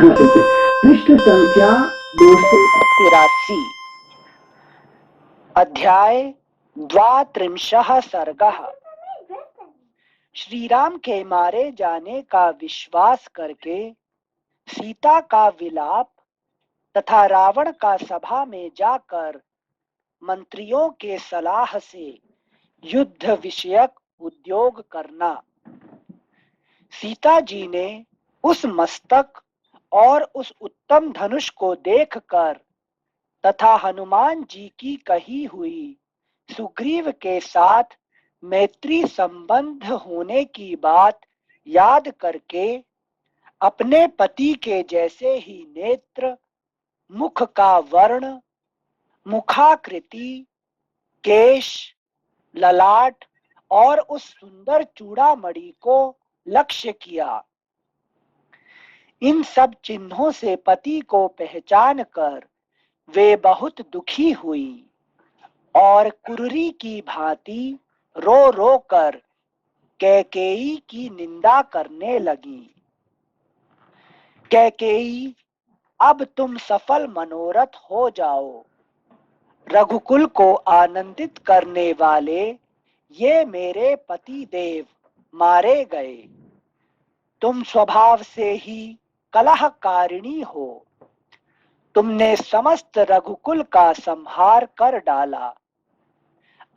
पृष्ठ संख्या 283 अध्याय 32 सर्गः। श्री राम के मारे जाने का विश्वास करके सीता का विलाप तथा रावण का सभा में जाकर मंत्रियों के सलाह से युद्ध विषयक उद्योग करना। सीता जी ने उस मस्तक और उस उत्तम धनुष को देखकर तथा हनुमान जी की कही हुई सुग्रीव के साथ मैत्री संबंध होने की बात याद करके अपने पति के जैसे ही नेत्र, मुख का वर्ण, मुखाकृति, केश, ललाट और उस सुंदर चूड़ामणि को लक्ष्य किया। इन सब चिन्हों से पति को पहचान कर वे बहुत दुखी हुई और कुररी की भांति रो रो कर कैकेयी की निंदा करने लगी। कैकेयी, अब तुम सफल मनोरथ हो जाओ। रघुकुल को आनंदित करने वाले ये मेरे पति देव मारे गए। तुम स्वभाव से ही कलहकारिणी हो। तुमने समस्त रघुकुल का संहार कर डाला।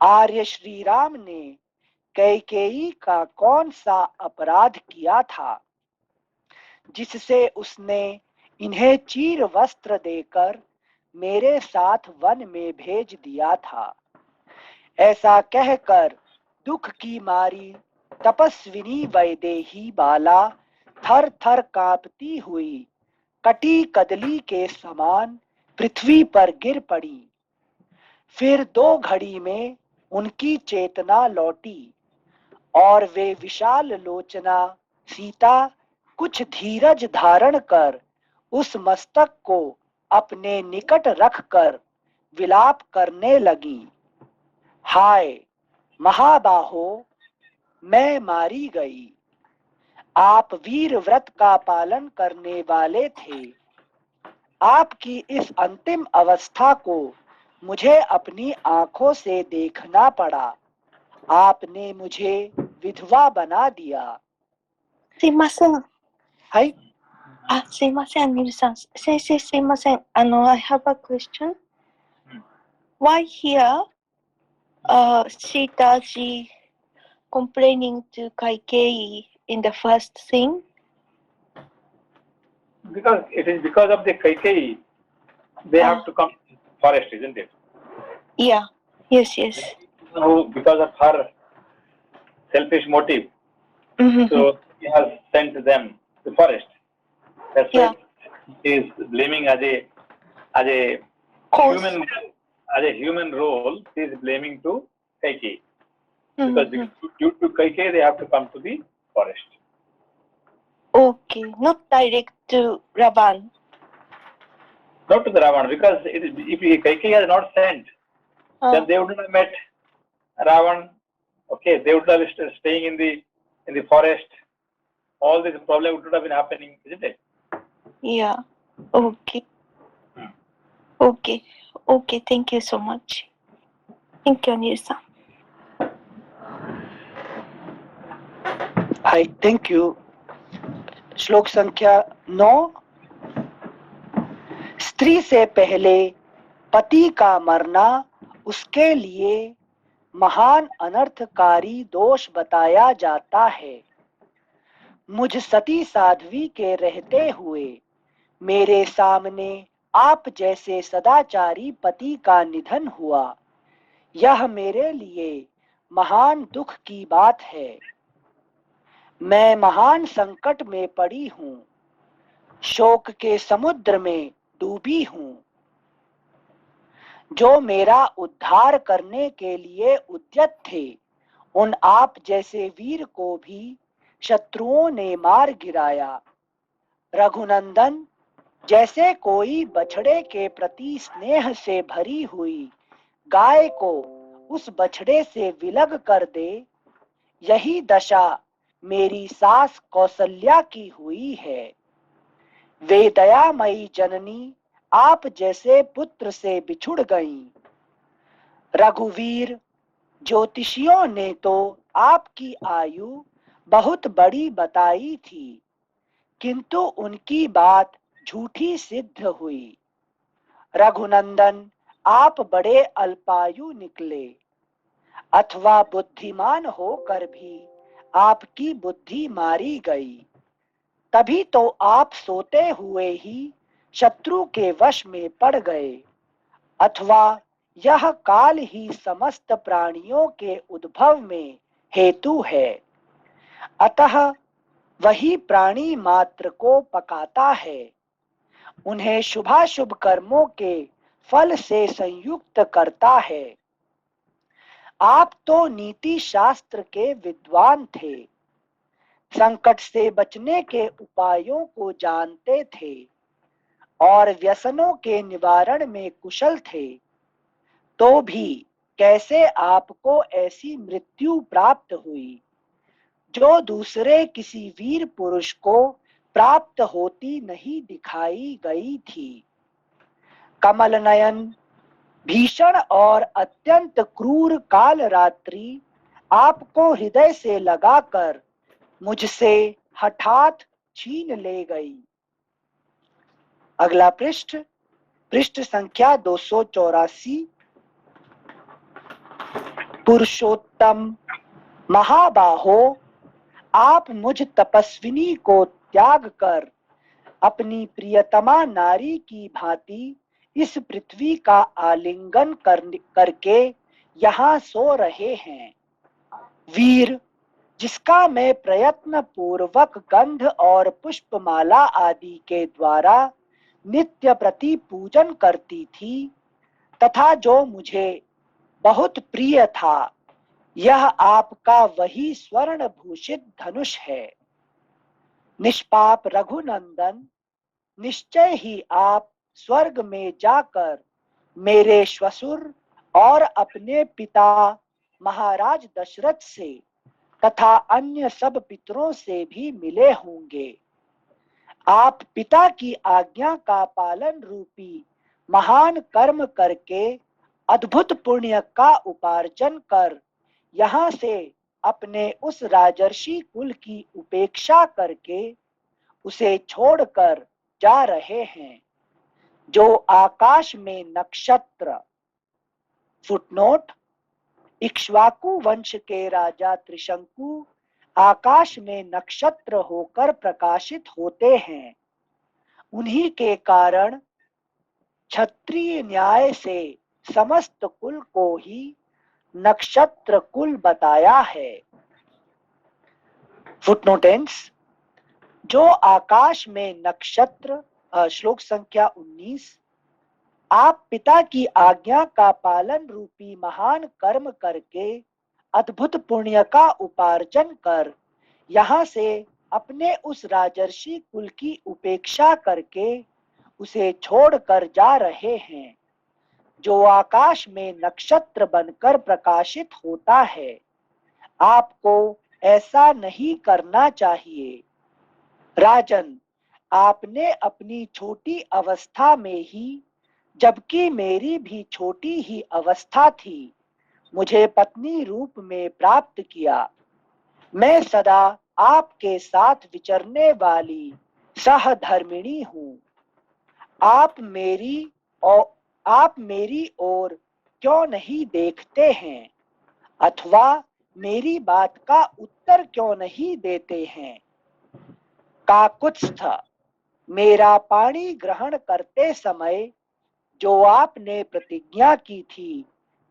आर्य श्री राम ने कैकेयी का कौन सा अपराध किया था जिससे उसने इन्हें चीर वस्त्र देकर मेरे साथ वन में भेज दिया था। ऐसा कहकर दुख की मारी तपस्विनी वैदेही बाला थर थर कांपती हुई कटी कदली के समान पृथ्वी पर गिर पड़ी। फिर 2 घड़ी में उनकी चेतना लौटी और वे विशाल लोचना सीता कुछ धीरज धारण कर उस मस्तक को अपने निकट रखकर विलाप करने लगी। हाय महाबाहो, मैं मारी गई। आप वीर व्रत का पालन करने वाले थे। आपकी इस अंतिम अवस्था को मुझे अपनी आंखों से देखना पड़ा। आपने मुझे विधवा बना दिया। すいません。はい。すいません、ミルさん。先生、すいません。I have a question. Why here, Sita ji complaining to Kaikeyi in the first scene? Because it is because of the Kaikeyi, they have to come to the forest, isn't it? Yeah. Yes. So because of her selfish motive, so he has sent them to the forest. That's why he is blaming as a human role. He is blaming to Kaikeyi because due to Kaikeyi they have to come to the forest. Okay, not direct to Ravan. Not to the Ravan, because if Kaikeyi has not sent, then they wouldn't have met Ravan. Okay, they would have been staying in the forest. All this problem would have been happening, isn't it? Yeah. Okay. Okay. Thank you so much. Thank you, Anil-san. Hi, thank you. श्लोक संख्या 9। स्त्री से पहले पति का मरना उसके लिए महान अनर्थकारी दोष बताया जाता है। मुझ सती साध्वी के रहते हुए मेरे सामने आप जैसे सदाचारी पति का निधन हुआ, यह मेरे लिए महान दुख की बात है। मैं महान संकट में पड़ी हूँ, शोक के समुद्र में डूबी हूँ। जो मेरा उद्धार करने के लिए उद्यत थे, उन आप जैसे वीर को भी शत्रुओं ने मार गिराया। रघुनंदन, जैसे कोई बछड़े के प्रति स्नेह से भरी हुई गाय को उस बछड़े से विलग कर दे, यही दशा मेरी सास कौसल्या की हुई है। वे दयामयी जननी आप जैसे पुत्र से बिछुड़ गईं। रघुवीर, ज्योतिषियों ने तो आपकी आयु बहुत बड़ी बताई थी, किंतु उनकी बात झूठी सिद्ध हुई। रघुनंदन, आप बड़े अल्पायु निकले, अथवा बुद्धिमान होकर भी आपकी बुद्धि मारी गई। तभी तो आप सोते हुए ही शत्रु के वश में पड़ गए, अथवा यह काल ही समस्त प्राणियों के उद्भव में हेतु है। अतः वही प्राणी मात्र को पकाता है, उन्हें शुभाशुभ कर्मों के फल से संयुक्त करता है। आप तो नीति शास्त्र के विद्वान थे, संकट से बचने के उपायों को जानते थे और व्यसनों के निवारण में कुशल थे, तो भी कैसे आपको ऐसी मृत्यु प्राप्त हुई जो दूसरे किसी वीर पुरुष को प्राप्त होती नहीं दिखाई गई थी। कमल नयन, भीषण और अत्यंत क्रूर काल रात्रि आपको हृदय से लगाकर मुझसे हठात छीन ले गई। अगला पृष्ठ, पृष्ठ संख्या 284। पुरुषोत्तम महाबाहो, आप मुझ तपस्विनी को त्याग कर अपनी प्रियतमा नारी की भांति इस पृथ्वी का आलिंगन करके यहाँ सो रहे हैं। वीर, जिसका मैं प्रयत्न पूर्वक गंध और पुष्पमाला आदि के द्वारा नित्य प्रति पूजन करती थी, तथा जो मुझे बहुत प्रिय था, यह आपका वही स्वर्ण भूषित धनुष है। निष्पाप रघुनंदन, निश्चय ही आप स्वर्ग में जाकर मेरे श्वशुर और अपने पिता महाराज दशरथ से तथा अन्य सब पितरों से भी मिले होंगे। आप पिता की आज्ञा का पालन रूपी महान कर्म करके अद्भुत पुण्य का उपार्जन कर यहाँ से अपने उस राजर्षि कुल की उपेक्षा करके उसे छोड़कर जा रहे हैं, जो आकाश में नक्षत्र। फुटनोट, इक्ष्वाकु वंश के राजा त्रिशंकु आकाश में नक्षत्र होकर प्रकाशित होते हैं। उन्हीं के कारण क्षत्रिय न्याय से समस्त कुल को ही नक्षत्र कुल बताया है। फुटनोटेंस, जो आकाश में नक्षत्र, श्लोक संख्या 19। आप पिता की आज्ञा का पालन रूपी महान कर्म करके अद्भुत पुण्य का उपार्जन कर यहाँ से अपने उस राजर्षि कुल की उपेक्षा करके उसे छोड़कर जा रहे हैं, जो आकाश में नक्षत्र बनकर प्रकाशित होता है। आपको ऐसा नहीं करना चाहिए। राजन, आपने अपनी छोटी अवस्था में ही, जबकि मेरी भी छोटी ही अवस्था थी, मुझे पत्नी रूप में प्राप्त किया। मैं सदा आपके साथ विचरने वाली सहधर्मिणी हूँ। आप मेरी ओर क्यों नहीं देखते हैं, अथवा मेरी बात का उत्तर क्यों नहीं देते हैं। काकुत्स्थ, मेरा पाणी ग्रहण करते समय जो आपने प्रतिज्ञा की थी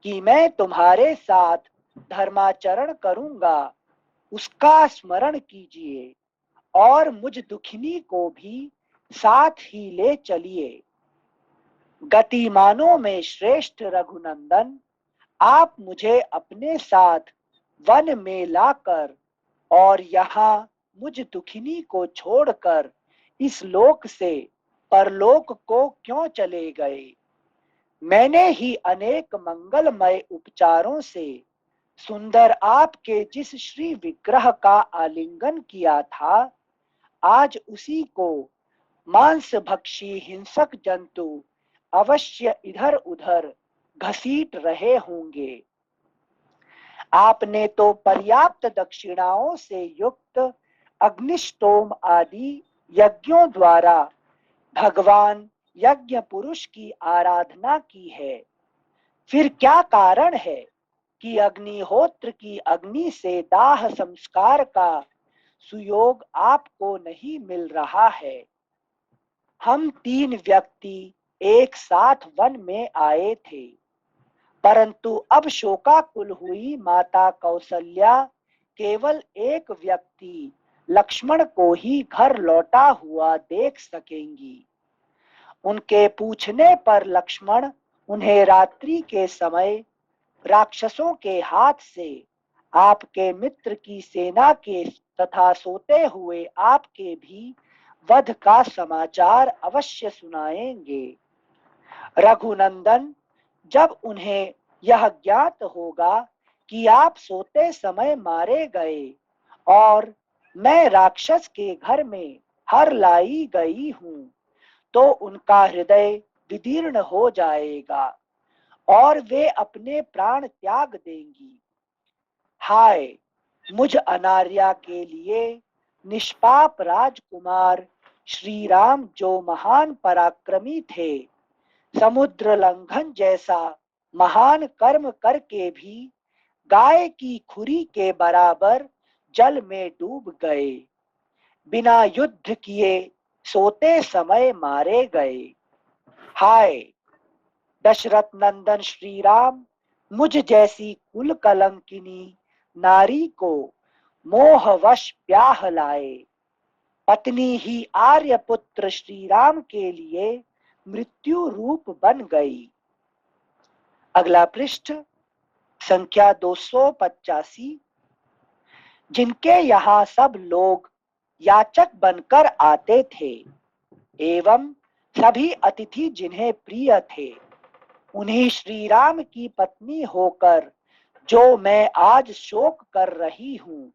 कि मैं तुम्हारे साथ धर्माचरण करूंगा, उसका स्मरण कीजिए और मुझ दुखिनी को भी साथ ही ले चलिए। गतिमानों में श्रेष्ठ रघुनंदन, आप मुझे अपने साथ वन में लाकर और यहाँ मुझ दुखिनी को छोड़कर इस लोक से परलोक को क्यों चले गए। मैंने ही अनेक मंगलमय उपचारों से सुंदर आपके जिस श्री विग्रह का आलिंगन किया था, आज उसी को मांस भक्षी हिंसक जंतु अवश्य इधर उधर घसीट रहे होंगे। आपने तो पर्याप्त दक्षिणाओं से युक्त अग्निष्टोम आदि यज्ञों द्वारा भगवान यज्ञ पुरुष की आराधना की है। फिर क्या कारण है कि अग्निहोत्र की अग्नि से दाह संस्कार का सुयोग आपको नहीं मिल रहा है? हम 3 व्यक्ति एक साथ वन में आए थे, परंतु अब शोकाकुल हुई माता कौसल्या केवल एक व्यक्ति लक्ष्मण को ही घर लौटा हुआ देख सकेंगी। उनके पूछने पर लक्ष्मण उन्हें रात्रि के समय राक्षसों के हाथ से आपके मित्र की सेना के तथा सोते हुए आपके भी वध का समाचार अवश्य सुनाएंगे। रघुनंदन, जब उन्हें यह ज्ञात होगा कि आप सोते समय मारे गए और मैं राक्षस के घर में हर लाई गई हूं, तो उनका हृदय विदीर्ण हो जाएगा और वे अपने प्राण त्याग देंगी। हाय, मुझ अनार्या के लिए निष्पाप राजकुमार श्री राम जो महान पराक्रमी थे, समुद्र लंघन जैसा महान कर्म करके भी गाय की खुरी के बराबर जल में डूब गए, बिना युद्ध किए सोते समय मारे गए। हाय, दशरथ नंदन श्री राम मुझ जैसी कुल कलंकिनी नारी को मोहवश ब्याह लाए। पत्नी ही आर्यपुत्र श्री राम के लिए मृत्यु रूप बन गई। अगला पृष्ठ संख्या 285। जिनके यहाँ सब लोग याचक बनकर आते थे एवं सभी अतिथि जिन्हें प्रिय थे, उन्हीं श्री राम की पत्नी होकर जो मैं आज शोक कर रही हूँ,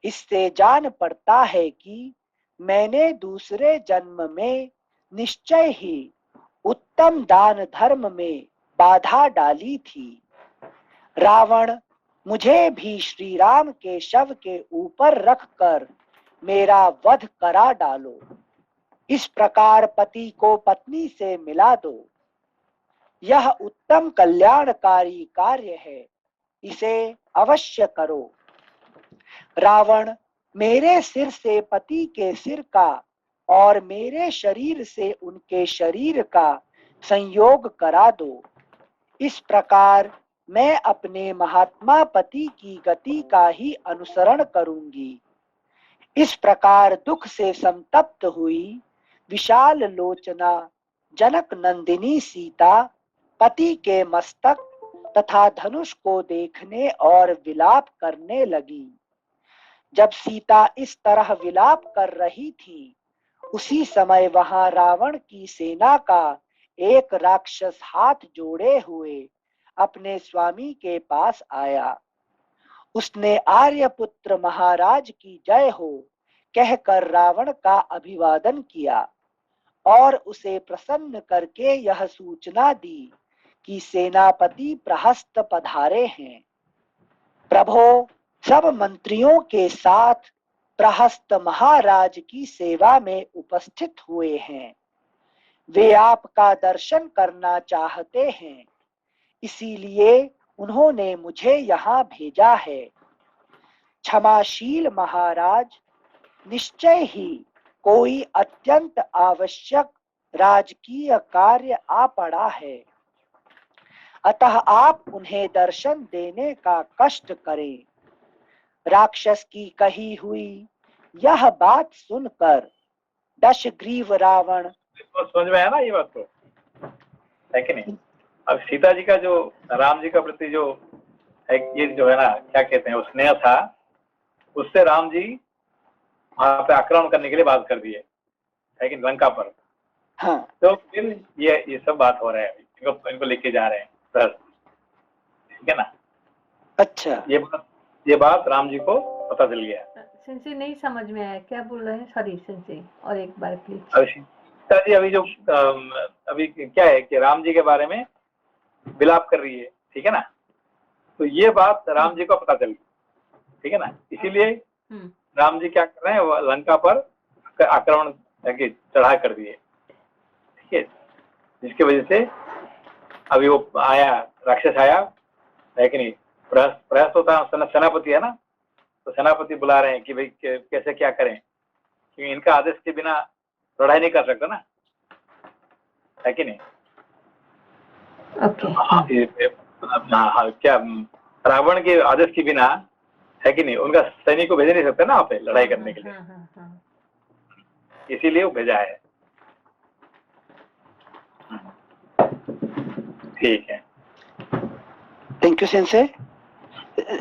इससे जान पड़ता है कि मैंने दूसरे जन्म में निश्चय ही उत्तम दान धर्म में बाधा डाली थी। रावण, मुझे भी श्री राम के शव के ऊपर रखकर मेरा वध करा डालो। इस प्रकार पति को पत्नी से मिला दो। यह उत्तम कल्याणकारी कार्य है, इसे अवश्य करो। रावण, मेरे सिर से पति के सिर का और मेरे शरीर से उनके शरीर का संयोग करा दो। इस प्रकार मैं अपने महात्मा पति की गति का ही अनुसरण करूंगी। इस प्रकार दुख से संतप्त हुई विशाल लोचना जनक नंदिनी सीता पति के मस्तक तथा धनुष को देखने और विलाप करने लगी। जब सीता इस तरह विलाप कर रही थी, उसी समय वहां रावण की सेना का एक राक्षस हाथ जोड़े हुए अपने स्वामी के पास आया। उसने आर्यपुत्र महाराज की जय हो कहकर रावण का अभिवादन किया और उसे प्रसन्न करके यह सूचना दी कि सेनापति प्रहस्त पधारे हैं। प्रभो, सब मंत्रियों के साथ प्रहस्त महाराज की सेवा में उपस्थित हुए हैं। वे आपका दर्शन करना चाहते हैं, इसीलिए उन्होंने मुझे यहाँ भेजा है। क्षमाशील महाराज, निश्चय ही कोई अत्यंत आवश्यक राजकीय कार्य आ पड़ा है, अतः आप उन्हें दर्शन देने का कष्ट करें। राक्षस की कही हुई यह बात सुनकर दशग्रीव रावण, तो समझ में आया ना ये बात, तो है कि नहीं? अब सीता जी का जो राम जी का प्रति जो ये जो है ना, क्या कहते हैं, स्नेह था, उससे राम जी वहां पे आक्रमण करने के लिए बात कर दिए, है कि लंका पर। हाँ, तो फिर ये सब बात हो रहा है, इनको लेके जा रहे हैं सर, ठीक है ना? अच्छा, ये बात राम जी को पता चल गया। सेंसी नहीं समझ में आया क्या बोल रहे हैं, सॉरी सेंसी, और एक बार प्लीज। सीता जी अभी जो अभी क्या है कि राम जी के बारे में विलाप कर रही है, ठीक है ना, तो ये बात राम जी को पता चली, ठीक है ना, इसीलिए राम जी क्या कर रहे हैं, वो लंका पर आक्रमण की चढ़ाई कर दिए, ठीक है, जिसकी वजह से अभी वो आया, राक्षस आया है कि नहीं, प्रयास होता है, सेनापति है ना, तो सेनापति बुला रहे हैं कि भाई कैसे क्या करें, क्योंकि इनका आदेश के बिना लड़ाई नहीं कर सकता ना, है कि नहीं। हाँ, क्या रावण के आदेश के बिना, है कि नहीं, उनका सैनिक को भेज नहीं सकते ना वहाँ पे लड़ाई करने के लिए, इसीलिए वो भेजा है। ठीक है, थैंक यू सेंसे।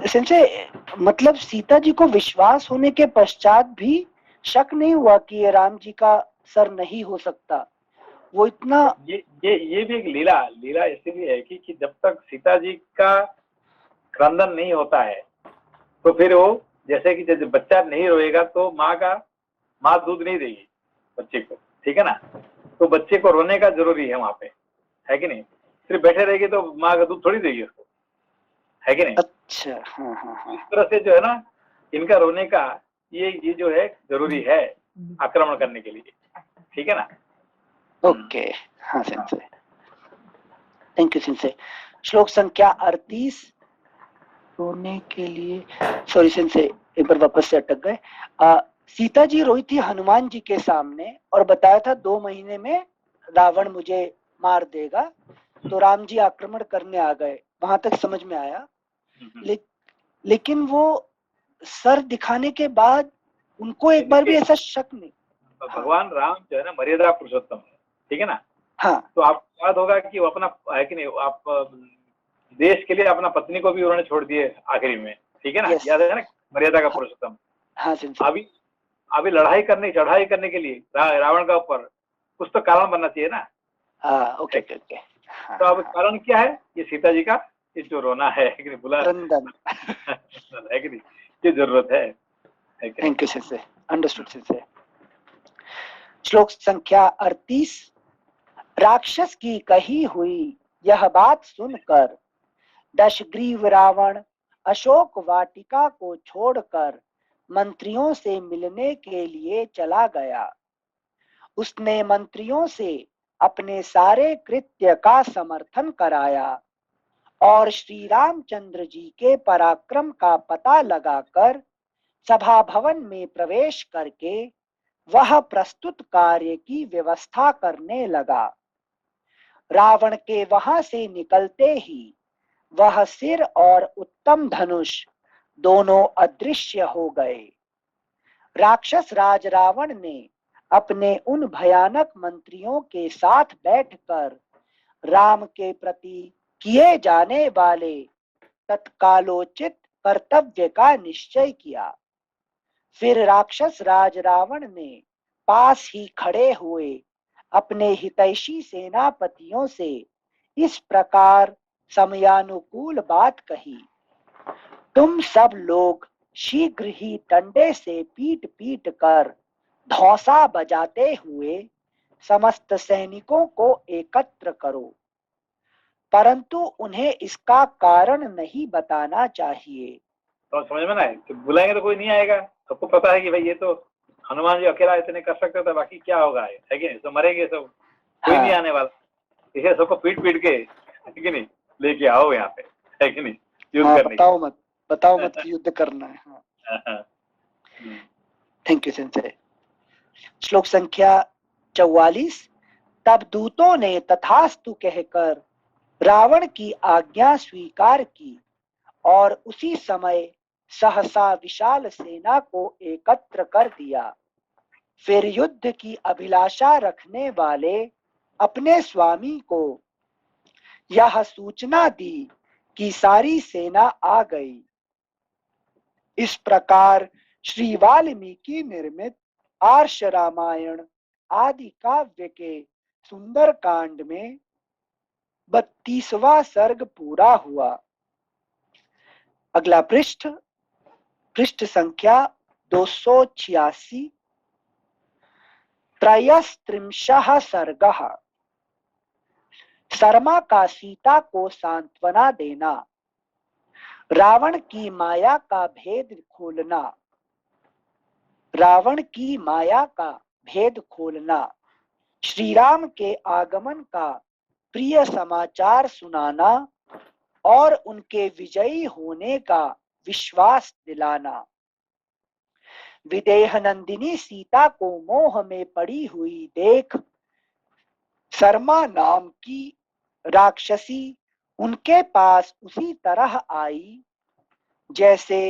सेंसे मतलब सीता जी को विश्वास होने के पश्चात भी शक नहीं हुआ कि ये राम जी का सर नहीं हो सकता, वो इतना ये भी एक लीला इसीलिए है कि जब तक सीता जी का क्रंदन नहीं होता है तो फिर वो, जैसे कि जब बच्चा नहीं रोएगा तो माँ दूध नहीं देगी बच्चे को, ठीक है ना, तो बच्चे को रोने का जरूरी है वहां पे, है कि नहीं, सिर्फ बैठे रहेगी तो माँ का दूध थोड़ी देगी उसको, है कि नहीं। अच्छा, हाँ हाँ हाँ, इस तरह से जो है ना, इनका रोने का ये जो है जरूरी है आक्रमण करने के लिए, ठीक है ना। ओके, हाँ सेंसे, थैंक यू सेंसे। श्लोक संख्या 38, रोने के लिए, सॉरी सेंसे एक बार वापस से अटक गए। सीता जी रोई थी हनुमान जी के सामने और बताया था 2 महीने में रावण मुझे मार देगा, तो राम जी आक्रमण करने आ गए, वहां तक समझ में आया। लेकिन वो सर दिखाने के बाद उनको एक बार भी ऐसा शक नहीं। भगवान राम जो है ना मर्यादा पुरुषोत्तम है, ठीक है ना। हाँ, तो आपको याद होगा कि वो अपना, है कि नहीं, आप देश के लिए अपना पत्नी को भी उन्होंने छोड़ दिए आखिरी में, ठीक है ना, याद है ना, मर्यादा का पुरुषोत्तम। हाँ, अभी चढ़ाई करने के लिए रावण का ऊपर कुछ तो कारण बनना चाहिए ना। हाँ, ओके ओके ओके। तो अब कारण क्या है, ये सीता जी का ये जो रोना है कि नहीं, बुला क्रंदन है कि नहीं, ये जरूरत है कि नहीं। Thank you sensei, understood sensei. श्लोक संख्या 38, राक्षस की कही हुई यह बात सुनकर दशग्रीव रावण अशोक वाटिका को छोड़कर मंत्रियों से मिलने के लिए चला गया। उसने मंत्रियों से अपने सारे कृत्य का समर्थन कराया और श्री रामचंद्र जी के पराक्रम का पता लगाकर सभा भवन में प्रवेश करके वह प्रस्तुत कार्य की व्यवस्था करने लगा। रावण के वहां से निकलते ही वह सिर और उत्तम धनुष दोनों अदृश्य हो गए। राक्षस राज रावण ने अपने उन भयानक मंत्रियों के साथ बैठकर राम के प्रति किए जाने वाले तत्कालोचित कर्तव्य का निश्चय किया। फिर राक्षस राज रावण ने पास ही खड़े हुए अपने हितैषी सेनापतियों से इस प्रकार समयानुकूल बात कही, तुम सब लोग शीघ्र ही डंडे से पीट पीट कर धौसा बजाते हुए समस्त सैनिकों को एकत्र करो, परंतु उन्हें इसका कारण नहीं बताना चाहिए। तो समझ में ना है, तो बुलाएंगे तो कोई नहीं आएगा, सबको पता है कि भाई ये तो हनुमान जी अकेला इतने कर सकते थे, बाकी क्या होगा, है कि नहीं, तो मरेंगे सब, कोई नहीं आने वाला, इसे सबको पीट पीट के, है कि नहीं, लेके आओ यहाँ पे, है कि नहीं, युद्ध करने। बताओ मत कि युद्ध करना है। Thank you sensei. श्लोक संख्या 44, तब दूतों ने तथास्तु कहकर रावण की आज्ञा स्वीकार की और उसी समय सहसा विशाल सेना को एकत्र कर दिया। फिर युद्ध की अभिलाषा रखने वाले अपने स्वामी को यह सूचना दी कि सारी सेना आ गई। इस प्रकार श्री वाल्मीकि निर्मित आर्ष रामायण आदि काव्य के सुंदर कांड में 32वां सर्ग पूरा हुआ। अगला पृष्ठ संख्या 286, त्रयस्त्रिंशः सर्गः। शर्मा का सीता को सांत्वना देना, रावण की माया का भेद खोलना, रावण की माया का भेद खोलना, श्री राम के आगमन का प्रिय समाचार सुनाना और उनके विजयी होने का विश्वास दिलाना। विदेह नंदिनी सीता को मोह में पड़ी हुई देख शर्मा नाम की राक्षसी उनके पास उसी तरह आई जैसे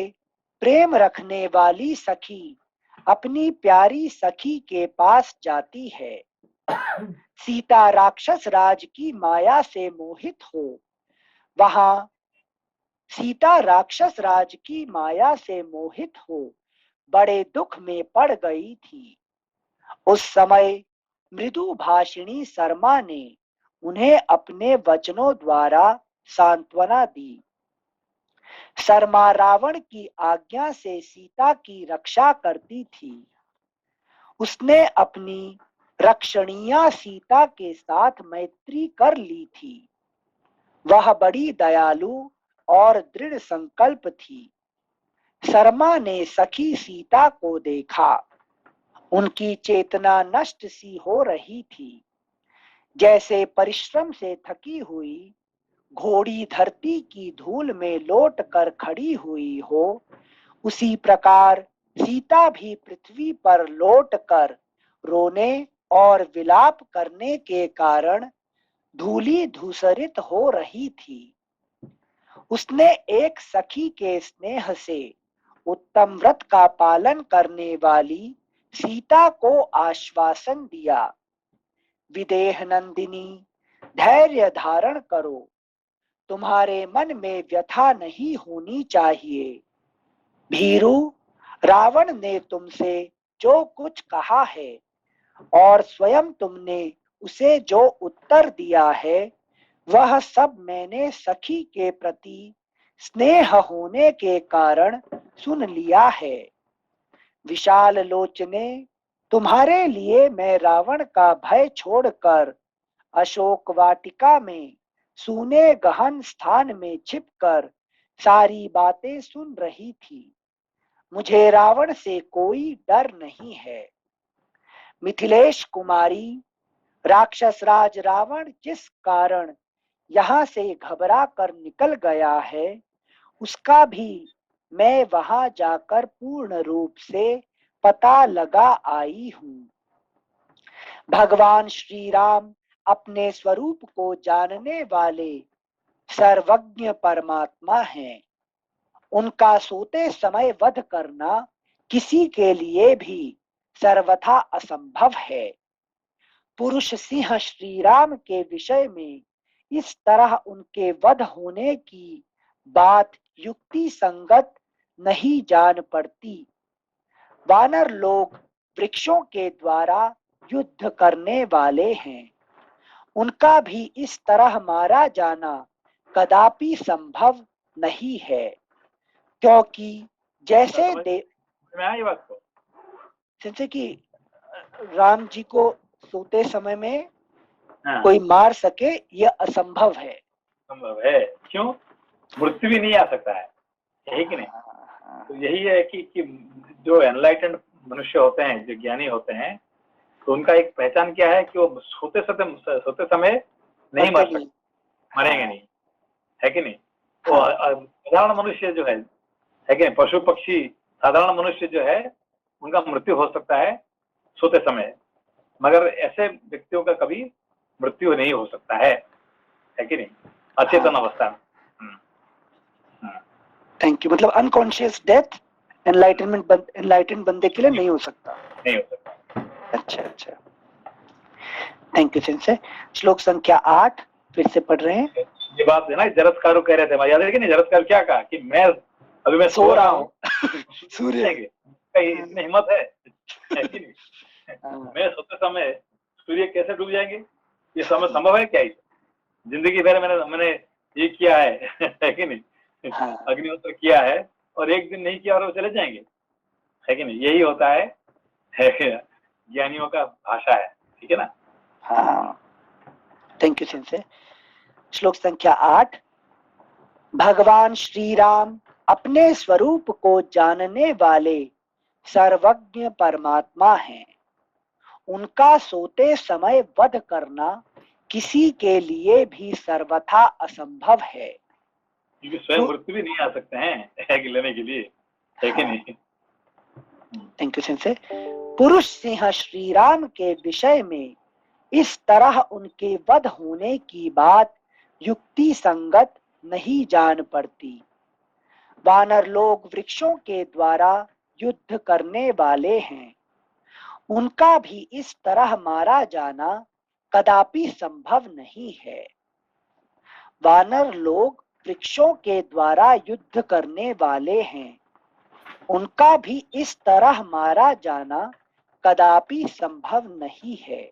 प्रेम रखने वाली सखी अपनी प्यारी सखी के पास जाती है। सीता राक्षस राज की माया से मोहित हो वहां सीता राक्षस राज की माया से मोहित हो बड़े दुख में पड़ गई थी। उस समय मृदु भाषिणी शर्मा ने उन्हें अपने वचनों द्वारा सांत्वना दी। शर्मा रावण की आज्ञा से सीता की रक्षा करती थी। उसने अपनी रक्षणीया सीता के साथ मैत्री कर ली थी। वह बड़ी दयालु और दृढ़ संकल्प थी। शर्मा ने सखी सीता को देखा। उनकी चेतना नष्ट सी हो रही थी, जैसे परिश्रम से थकी हुई घोड़ी धरती की धूल में लौट कर खड़ी हुई हो। उसी प्रकार सीता भी पृथ्वी पर लौट कर रोने और विलाप करने के कारण धूली धूसरित हो रही थी। उसने एक सखी के स्नेह से उत्तम व्रत का पालन करने वाली सीता को आश्वासन दिया। विदेह नंदिनी, धैर्य धारण करो, तुम्हारे मन में व्यथा नहीं होनी चाहिए। भीरू, रावण ने तुमसे जो कुछ कहा है और स्वयं तुमने उसे जो उत्तर दिया है वह सब मैंने सखी के प्रति स्नेह होने के कारण सुन लिया है। विशाल लोचने, तुम्हारे लिए मैं रावण का भय छोड़कर अशोक वाटिका में सूने गहन स्थान में छिपकर सारी बातें सुन रही थी। मुझे रावण से कोई डर नहीं है। मिथिलेश कुमारी, राक्षस राज रावण जिस कारण यहाँ से घबरा कर निकल गया है उसका भी मैं वहां जाकर पूर्ण रूप से पता लगा आई हूँ। भगवान श्री राम अपने स्वरूप को जानने वाले सर्वज्ञ परमात्मा हैं। उनका सोते समय वध करना किसी के लिए भी सर्वथा असंभव है। पुरुष सिंह श्री राम के विषय में इस तरह उनके वध होने की बात युक्ति संगत नहीं जान पड़ती। वानर लोग वृक्षों के द्वारा युद्ध करने वाले हैं। उनका भी इस तरह मारा जाना कदापि संभव नहीं है, क्योंकि जैसे जैसे कि राम जी को सोते समय में कोई मार सके यह असंभव है। संभव है, क्यों? मृत्यु भी नहीं आ सकता है, यही कि नहीं? तो यही है कि जो एनलाइटेंड मनुष्य होते हैं, जो ज्ञानी होते हैं, तो उनका एक पहचान क्या है कि वो सोते समय नहीं मर सकते, मरेंगे नहीं, है कि नहीं? तो साधारण मनुष्य जो है कि नहीं, पशु पक्षी साधारण मनुष्य जो है उनका मृत्यु हो सकता है सोते समय, मगर ऐसे व्यक्तियों का कभी मृत्यु नहीं हो सकता है कि नहीं, अचेतन अवस्था में। Thank you. मतलब अनकॉन्शियस डेथ एनलाइटेंड बंदे के लिए नहीं हो सकता। नहीं हो सकता। अच्छा अच्छा, थैंक यू सेंसे। श्लोक संख्या 8 फिर से पढ़ रहे हैं। ये बात है ना, जरत्कारु कह रहे थे, याद है कि नहीं? जरत्कारु क्या कहा कि मैं अभी सो रहा हूँ सूर्य, इतनी हिम्मत है कि नहीं? मैं सोते समय सूर्य कैसे डूब जाएंगे? ये समय संभव है क्या? जिंदगी भर मैंने ये किया है कि नहीं? अग्निहोत्र किया है और एक दिन नहीं किया और वो चले जाएंगे, है कि नहीं? यही होता है ज्ञानियों का भाषा है, ठीक है ना। हाँ, थैंक यू सेंसे। श्लोक संख्या 8। भगवान श्री राम अपने स्वरूप को जानने वाले सर्वज्ञ परमात्मा हैं। उनका सोते समय वध करना किसी के लिए भी सर्वथा असंभव है, क्योंकि स्वयं मृत्यु भी नहीं आ सकते हैं लेने के लिए, है कि नहीं। Thank you sensei. पुरुष सिंह श्री राम के विषय में इस तरह उनके वध होने की बात युक्ति संगत नहीं जान पड़ती। वानर लोग वृक्षों के द्वारा युद्ध करने वाले हैं। उनका भी इस तरह मारा जाना कदापि संभव नहीं है। वानर लोग वृक्षों के द्वारा युद्ध करने वाले हैं। उनका भी इस तरह मारा जाना कदापि संभव नहीं है,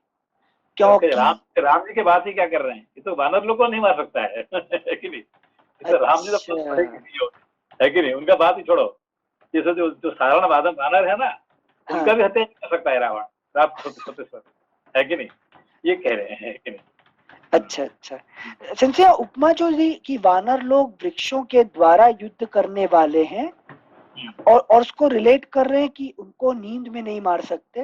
क्योंकि राम जी की बात ही क्या कर रहे हैं, ये तो वानर लोग को नहीं मार सकता है कि नहीं। तो राम जी तो है कि नहीं, उनका बात ही छोड़ो। जैसे जो साधारण वानर है ना, उनका भी हत्या कर सकता है रावण, है कि नहीं, ये कह रहे हैं कि नहीं। अच्छा अच्छा संशय उपमा जो दी कि वानर लोग वृक्षों के द्वारा युद्ध करने वाले हैं और उसको रिलेट कर रहे हैं कि उनको नींद में नहीं मार सकते,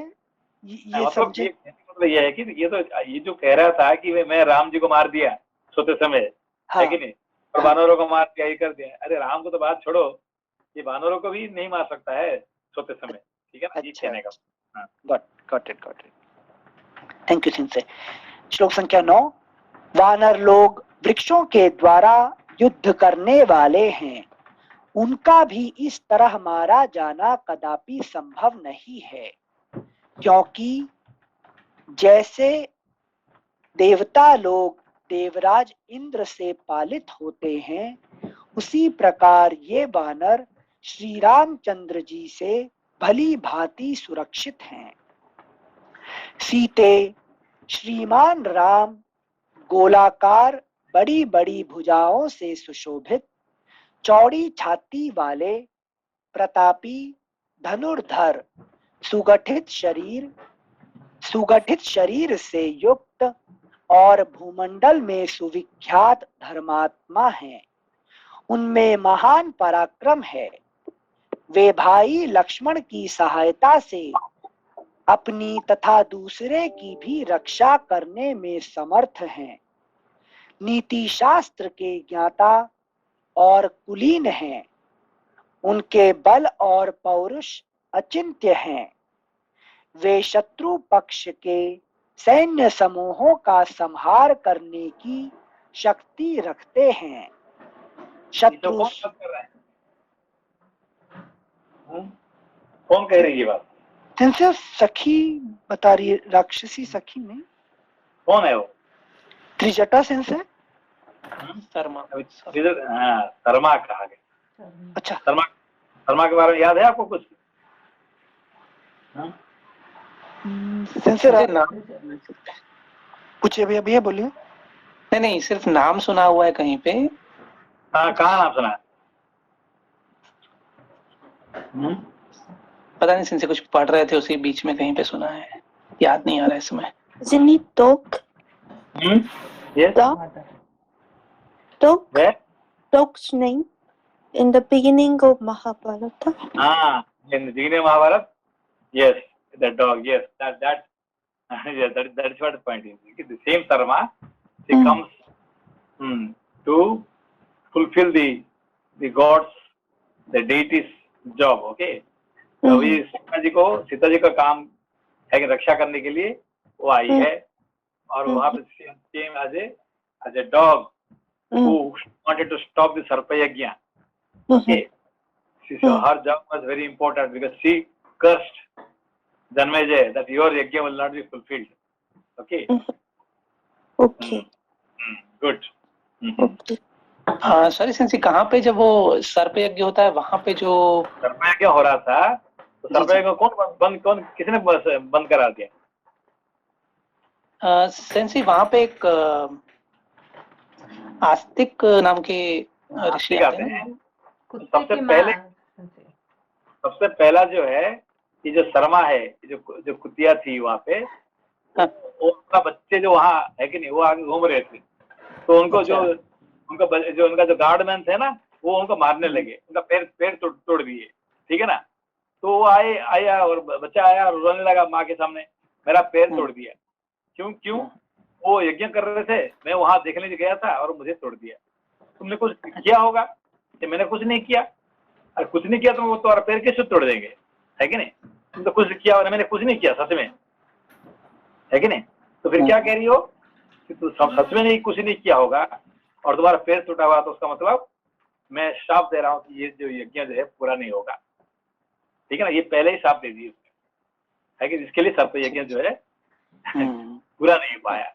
ये समझे। मतलब ये है कि ये जो कह रहा था कि मैं राम जी को मार दिया सोते समय, है कि नहीं, और वानरों को मार दिया, ये कर दिया। अरे राम को तो बात छोड़ो, ये वानरों को भी नहीं मार सकता है सोते समय, ठीक है ना। ये कहने का। Got it. Thank you sensei. श्लोक संख्या 9। वानर लोग वृक्षों के द्वारा युद्ध करने वाले हैं। उनका भी इस तरह मारा जाना कदापि संभव नहीं है, क्योंकि जैसे देवता लोग देवराज इंद्र से पालित होते हैं, उसी प्रकार ये वानर श्री रामचंद्र जी से भली भांति सुरक्षित हैं। सीते श्रीमान राम गोलाकार बड़ी बड़ी भुजाओं से सुशोभित, चौड़ी छाती वाले, प्रतापी, धनुर्धर, सुगठित शरीर से युक्त और भूमंडल में सुविख्यात धर्मात्मा हैं। उनमें महान पराक्रम है। वे भाई लक्ष्मण की सहायता से अपनी तथा दूसरे की भी रक्षा करने में समर्थ हैं। नीति शास्त्र के ज्ञाता और कुलीन हैं। उनके बल और पौरुष अचिंत्य हैं। वे शत्रु पक्ष के सैन्य समूहों का संहार करने की शक्ति रखते हैं। शत्रु कौन कह रही है बात? सखी बता रही है, राक्षसी सखी नहीं। कौन है वो? त्रिजटा सेंस है। शर्मा कहा गया। अच्छा, शर्मा के बारे में याद है आपको कुछ? पूछिए भैया, बोलिए। नहीं, सिर्फ नाम सुना हुआ है कहीं पे। हाँ, कहाँ नाम सुना है? पता नहीं, सिंसे कुछ पढ़ रहे थे उसी बीच में कहीं पे सुना है, याद नहीं आ रहा है इस समय। Tok's name in the beginning of Mahabharata. In the beginning of Mahabharata, yes, that dog, yes, that yes, that's what the point is. The same Sarma, she comes to fulfill the gods, the deities' job, okay? तो अभी सीता जी का काम है कि रक्षा करने के लिए वो आई है, और वहाँ पे came as a dog who wanted to stop the Sarpa Yajna. Okay, her job was very important because she cursed Janmejaya that your yajna will not be fulfilled. Okay. Okay. Good. Okay. हाँ sorry सिंसी, कहाँ पे जब वो सर्प यज्ञ होता है वहाँ पे जो सर्प यज्ञ हो रहा था, तो सर्प यज्ञ कौन किसने बंद करा दिया? सेंसी वहाँ पे एक आस्तिक नाम के ऋषि आते हैं। सबसे पहला जो है ये जो शर्मा है, जो जो कुतिया थी वहां पे, हाँ। वो उनका बच्चे जो वहाँ है कि नहीं, वो आगे घूम रहे थे, तो उनको जो उनका जो गार्डमैन थे ना, वो उनको मारने लगे, उनका पैर तोड़ दिए, ठीक है ना। तो वो आया और बच्चा आया और रोने लगा माँ के सामने, मेरा पैर तोड़ दिया। क्यों? वो यज्ञ कर रहे थे, मैं वहां देखने गया था और मुझे तोड़ दिया। तुमने कुछ किया होगा? कि मैंने कुछ नहीं किया। और कुछ नहीं किया तो वो तुम्हारा पैर कैसे तोड़ देंगे, है कि नहीं? तुम तो कुछ किया और मैंने कुछ नहीं किया सच में, है कि नहीं? तो फिर क्या कह रही हो कि तू सच में नहीं कुछ नहीं किया होगा और तुम्हारा पैर टूटा हुआ, तो उसका मतलब मैं श्राप दे रहा हूँ कि ये जो यज्ञ जो है पूरा नहीं होगा, ठीक है ना। ये पहले ही श्राप दे दी है कि जिसके लिए सर्प यज्ञ जो है पूरा नहीं पाया,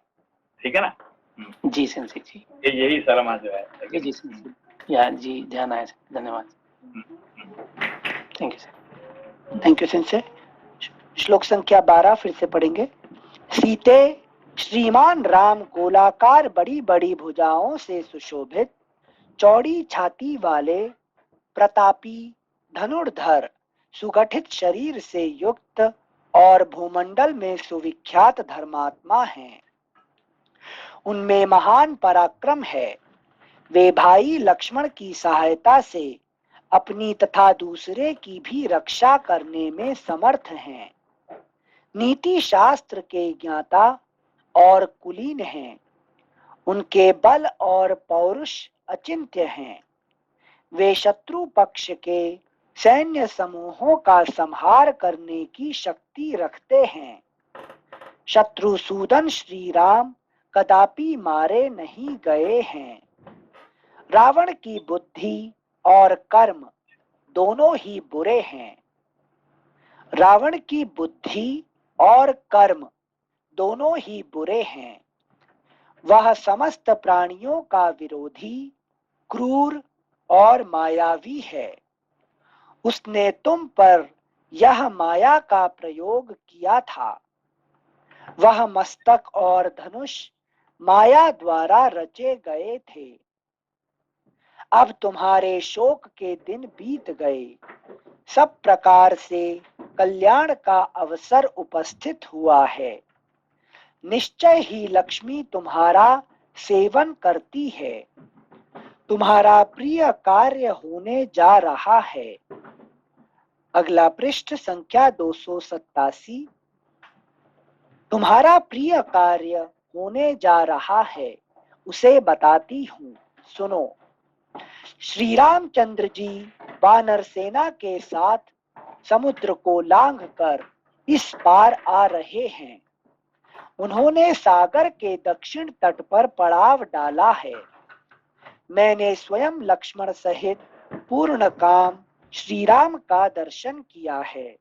ठीक है ना। जी सेंसी जी, यही शर्मा जो है जी सेंसी, या जी ध्यान आया सर, धन्यवाद। Thank you sir. Thank you sensei. श्लोक संख्या 12 फिर से पढ़ेंगे। सीते श्रीमान राम गोलाकार बड़ी बड़ी भुजाओं से सुशोभित, चौड़ी छाती वाले, प्रतापी, धनुर्धर, सुगठित शरीर से युक्त और भूमंडल में सुविख्यात धर्मात्मा हैं। उनमें महान पराक्रम है। वे भाई लक्ष्मण की सहायता से अपनी तथा दूसरे की भी रक्षा करने में समर्थ हैं। नीति शास्त्र के ज्ञाता और कुलीन हैं। उनके बल और पौरुष अचिंत्य हैं। वे शत्रु पक्ष के सैन्य समूहों का संहार करने की शक्ति रखते हैं। शत्रुसूदन श्री राम कदापि मारे नहीं गए हैं। रावण की बुद्धि और कर्म दोनों ही बुरे हैं। रावण की बुद्धि और कर्म दोनों ही बुरे हैं। वह समस्त प्राणियों का विरोधी, क्रूर और मायावी है। उसने तुम पर यह माया का प्रयोग किया था। वह मस्तक और धनुष माया द्वारा रचे गए थे। अब तुम्हारे शोक के दिन बीत गए। सब प्रकार से कल्याण का अवसर उपस्थित हुआ है। निश्चय ही लक्ष्मी तुम्हारा सेवन करती है। तुम्हारा प्रिय कार्य होने जा रहा है। अगला पृष्ठ संख्या 287। तुम्हारा प्रिय कार्य होने जा रहा है, उसे बताती हूँ, सुनो। श्री रामचंद्र जी वानर सेना के साथ समुद्र को लांघकर इस पार आ रहे हैं। उन्होंने सागर के दक्षिण तट पर पड़ाव डाला है। मैंने स्वयं लक्ष्मण सहित पूर्ण काम श्री राम का दर्शन किया है।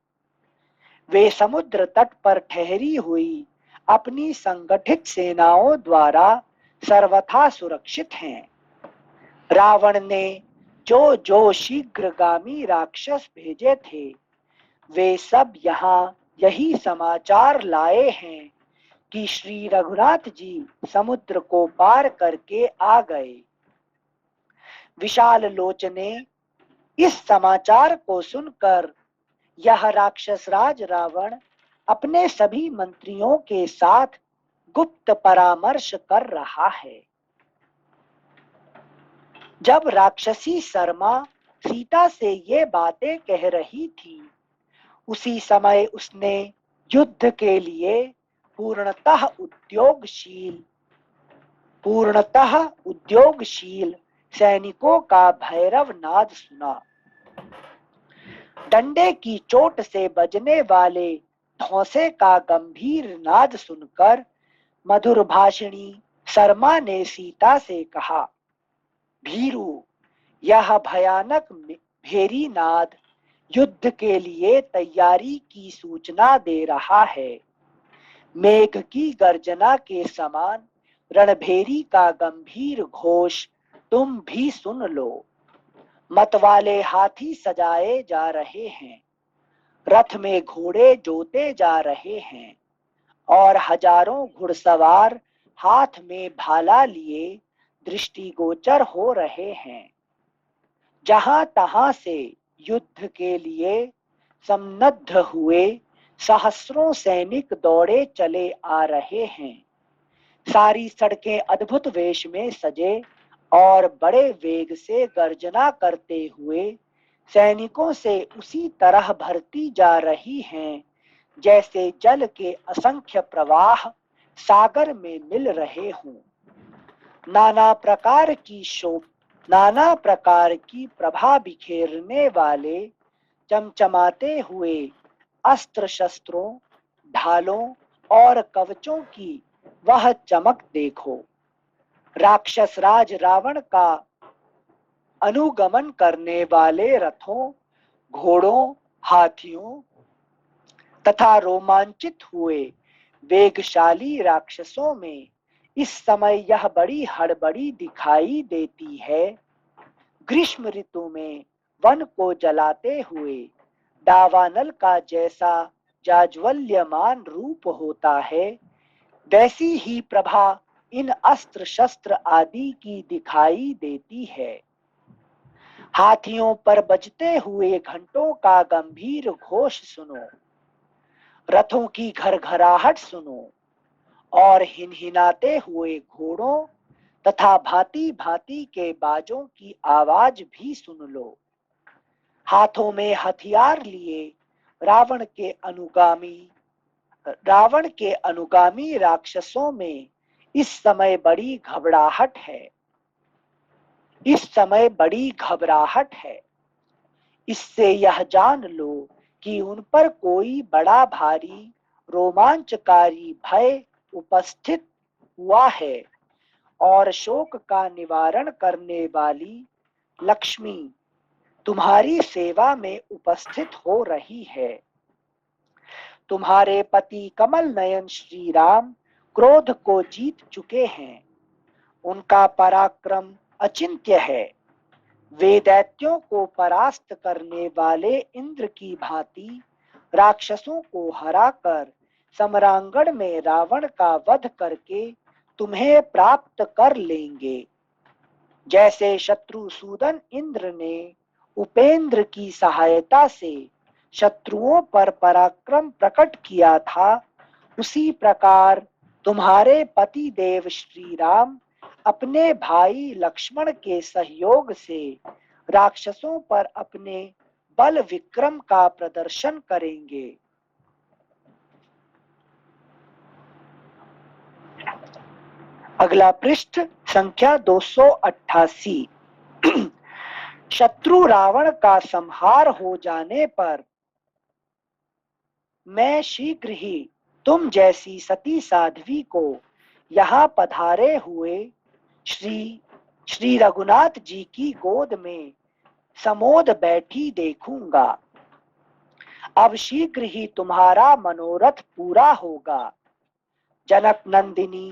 वे समुद्र तट पर ठहरी हुई अपनी संगठित सेनाओं द्वारा सर्वथा सुरक्षित हैं। रावण ने जो जो शीघ्रगामी राक्षस भेजे थे, वे सब यहाँ यही समाचार लाए हैं कि श्री रघुनाथ जी समुद्र को पार करके आ गए। विशाल लोचने इस समाचार को सुनकर यह राक्षस राज रावण अपने सभी मंत्रियों के साथ गुप्त परामर्श कर रहा है। जब राक्षसी शर्मा सीता से ये बातें कह रही थी, उसी समय उसने युद्ध के लिए पूर्णतः उद्योगशील सैनिकों का भैरव नाद सुना। डंडे की चोट से बजने वाले धौंसे का गंभीर नाद सुनकर मधुर भाषिणी शर्मा ने सीता से कहा, भीरू, यह भयानक भेरी नाद युद्ध के लिए तैयारी की सूचना दे रहा है। मेघ की गर्जना के समान रणभेरी का गंभीर घोष तुम भी सुन लो। मतवाले हाथी सजाए जा रहे हैं। रथ में घोड़े जोते जा रहे हैं और हजारों घुड़सवार हाथ में भाला लिए दृष्टिगोचर हो रहे हैं। जहां तहां से युद्ध के लिए सम्नद्ध हुए सहस्रों सैनिक दौड़े चले आ रहे हैं। सारी सड़कें अद्भुत वेश में सजे और बड़े वेग से गर्जना करते हुए सैनिकों से उसी तरह भरती जा रही हैं जैसे जल के असंख्य प्रवाह सागर में मिल रहे हों। नाना प्रकार की प्रभा बिखेरने वाले चमचमाते हुए अस्त्र शस्त्रों, ढालों और कवचों की वह चमक देखो। राक्षस राज रावण का अनुगमन करने वाले रथों, घोड़ों, हाथियों तथा रोमांचित हुए वेगशाली राक्षसों में इस समय यह बड़ी हड़बड़ी दिखाई देती है। ग्रीष्म ऋतु में वन को जलाते हुए दावानल का जैसा जाज्वल्यमान रूप होता है, वैसी ही प्रभा इन अस्त्र शस्त्र आदि की दिखाई देती है। हाथियों पर बजते हुए घंटों का गंभीर घोष सुनो, रथों की घरघराहट सुनो और हिनहिनाते हुए घोड़ों तथा भांति भांति के बाजों की आवाज भी सुन लो। हाथों में हथियार लिए रावण के अनुगामी राक्षसों में इस समय बड़ी घबराहट है। इससे यह जान लो कि उन पर कोई बड़ा भारी रोमांचकारी भय उपस्थित हुआ है और शोक का निवारण करने वाली लक्ष्मी तुम्हारी सेवा में उपस्थित हो रही है। तुम्हारे पति कमल नयन श्री राम क्रोध को जीत चुके हैं। उनका पराक्रम अचिंत्य है। वे दैत्यों को परास्त करने वाले इंद्र की भांति राक्षसों को हराकर सम्रांगण में रावण का वध करके तुम्हें प्राप्त कर लेंगे। जैसे शत्रुसूदन इंद्र ने उपेंद्र की सहायता से शत्रुओं पर पराक्रम प्रकट किया था, उसी प्रकार तुम्हारे पति देव श्री राम अपने भाई लक्ष्मण के सहयोग से राक्षसों पर अपने बल विक्रम का प्रदर्शन करेंगे। अगला पृष्ठ संख्या 288। शत्रु रावण का संहार हो जाने पर मैं शीघ्र ही तुम जैसी सती साध्वी को यहाँ पधारे हुए श्री रघुनाथ जी की गोद में समोद बैठी देखूंगा। अब शीघ्र ही तुम्हारा मनोरथ पूरा होगा। जनक नंदिनी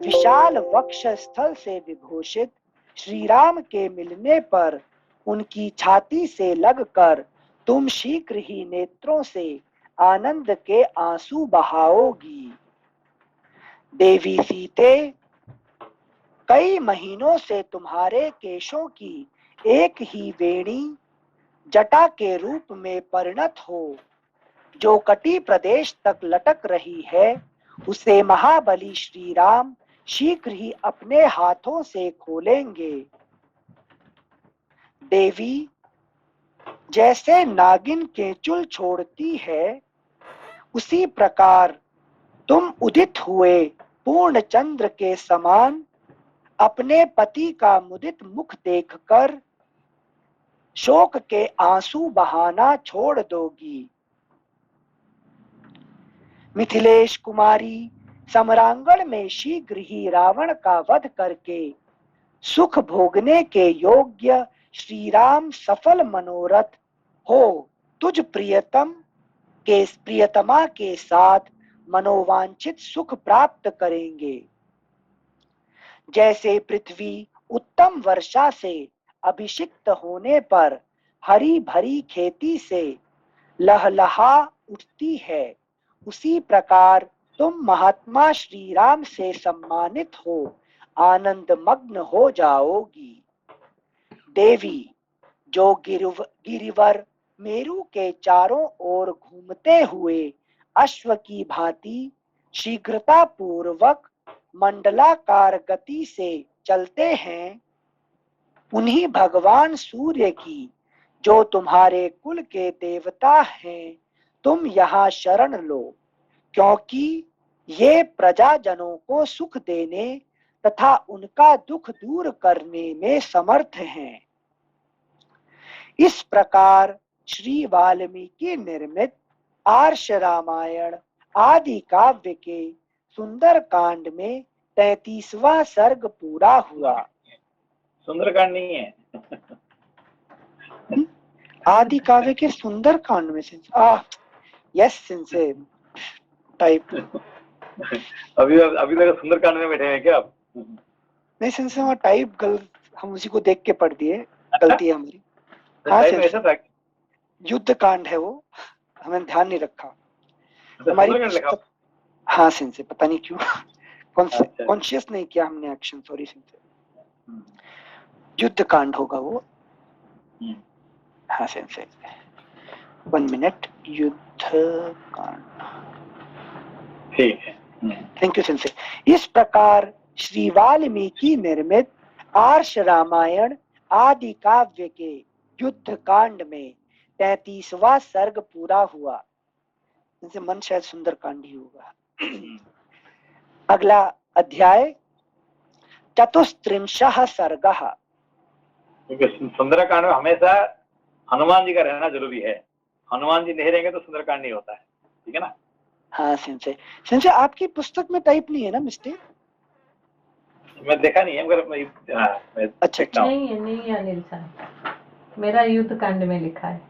विशाल वक्ष स्थल से विभूषित श्री राम के मिलने पर उनकी छाती से लगकर तुम शीघ्र ही नेत्रों से आनंद के आंसू बहाओगी। देवी सीते, कई महीनों से तुम्हारे केशों की एक ही वेणी जटा के रूप में परिणत हो जो कटी प्रदेश तक लटक रही है, उसे महाबली श्री राम शीघ्र ही अपने हाथों से खोलेंगे। देवी, जैसे नागिन केंचुल छोड़ती है, उसी प्रकार तुम उदित हुए पूर्ण चंद्र के समान अपने पति का मुदित मुख देखकर शोक के आंसू बहाना छोड़ दोगी। मिथिलेश कुमारी, सम्रांगण में शीघ्र ही रावण का वध करके सुख भोगने के योग्य श्री राम सफल मनोरथ हो तुझ प्रियतमा के साथ मनोवांछित सुख प्राप्त करेंगे। जैसे पृथ्वी उत्तम वर्षा से अभिषिक्त होने पर हरी भरी खेती से लहलहा उठती है, उसी प्रकार तुम महात्मा श्री राम से सम्मानित हो आनंद मग्न हो जाओगी। देवी, जो गिरिवर मेरु के चारों ओर घूमते हुए अश्व की भांति शीघ्रता पूर्वक मंडलाकार गति से चलते हैं, उन्हीं भगवान सूर्य की, जो तुम्हारे कुल के देवता हैं, तुम यहाँ शरण लो, क्योंकि ये प्रजाजनों को सुख देने तथा उनका दुख दूर करने में समर्थ हैं। इस प्रकार श्री वाल्मीकि निर्मित आर्ष रामायण आदि काव्य के सुंदर कांड में 33वां सर्ग पूरा हुआ। सुंदरकांड नहीं है। आदि काव्य के सुंदर कांड में यस सिंसे टाइप अभी अभी तक सुंदरकांड में बैठे हैं क्या आप? नहीं सिंसे वहाँ टाइप गलत, हम उसी को देख के पढ़ दिए, गलती है हमारी। हाँ टाइप ऐसा था? युद्ध कांड है वो, हमें ध्यान नहीं रखा हमारी पुस्तक। हाँ सिंसे पता नहीं क्यों कॉन्शियस नहीं किया हमने एक्शन, सॉरी सिंसे। युद्ध कांड होगा वो। हाँ सिंसे 1 मिनट, युद्ध कांड, ठीक है। Thank you sensei. इस प्रकार श्री वाल्मीकि निर्मित आर्ष रामायण आदि काव्य के युद्ध कांड में 33वां सर्ग पूरा हुआ। इनसे मन शायद सुंदर कांड ही होगा। अगला अध्याय चतुस्त्रिंशः सर्गः। क्योंकि सुंदरकांड में हमेशा हनुमान जी का रहना जरूरी है। हनुमान जी नहीं रहेंगे तो सुंदरकांड नहीं होता है, ठीक है ना? हाँ सिंसे आपकी पुस्तक में टाइप नहीं है ना मिस्टेक? मैं देखा नहीं है मगर मैं अच्छा नहीं है अनिल साहब, मेरा युद्ध कांड में लिखा है।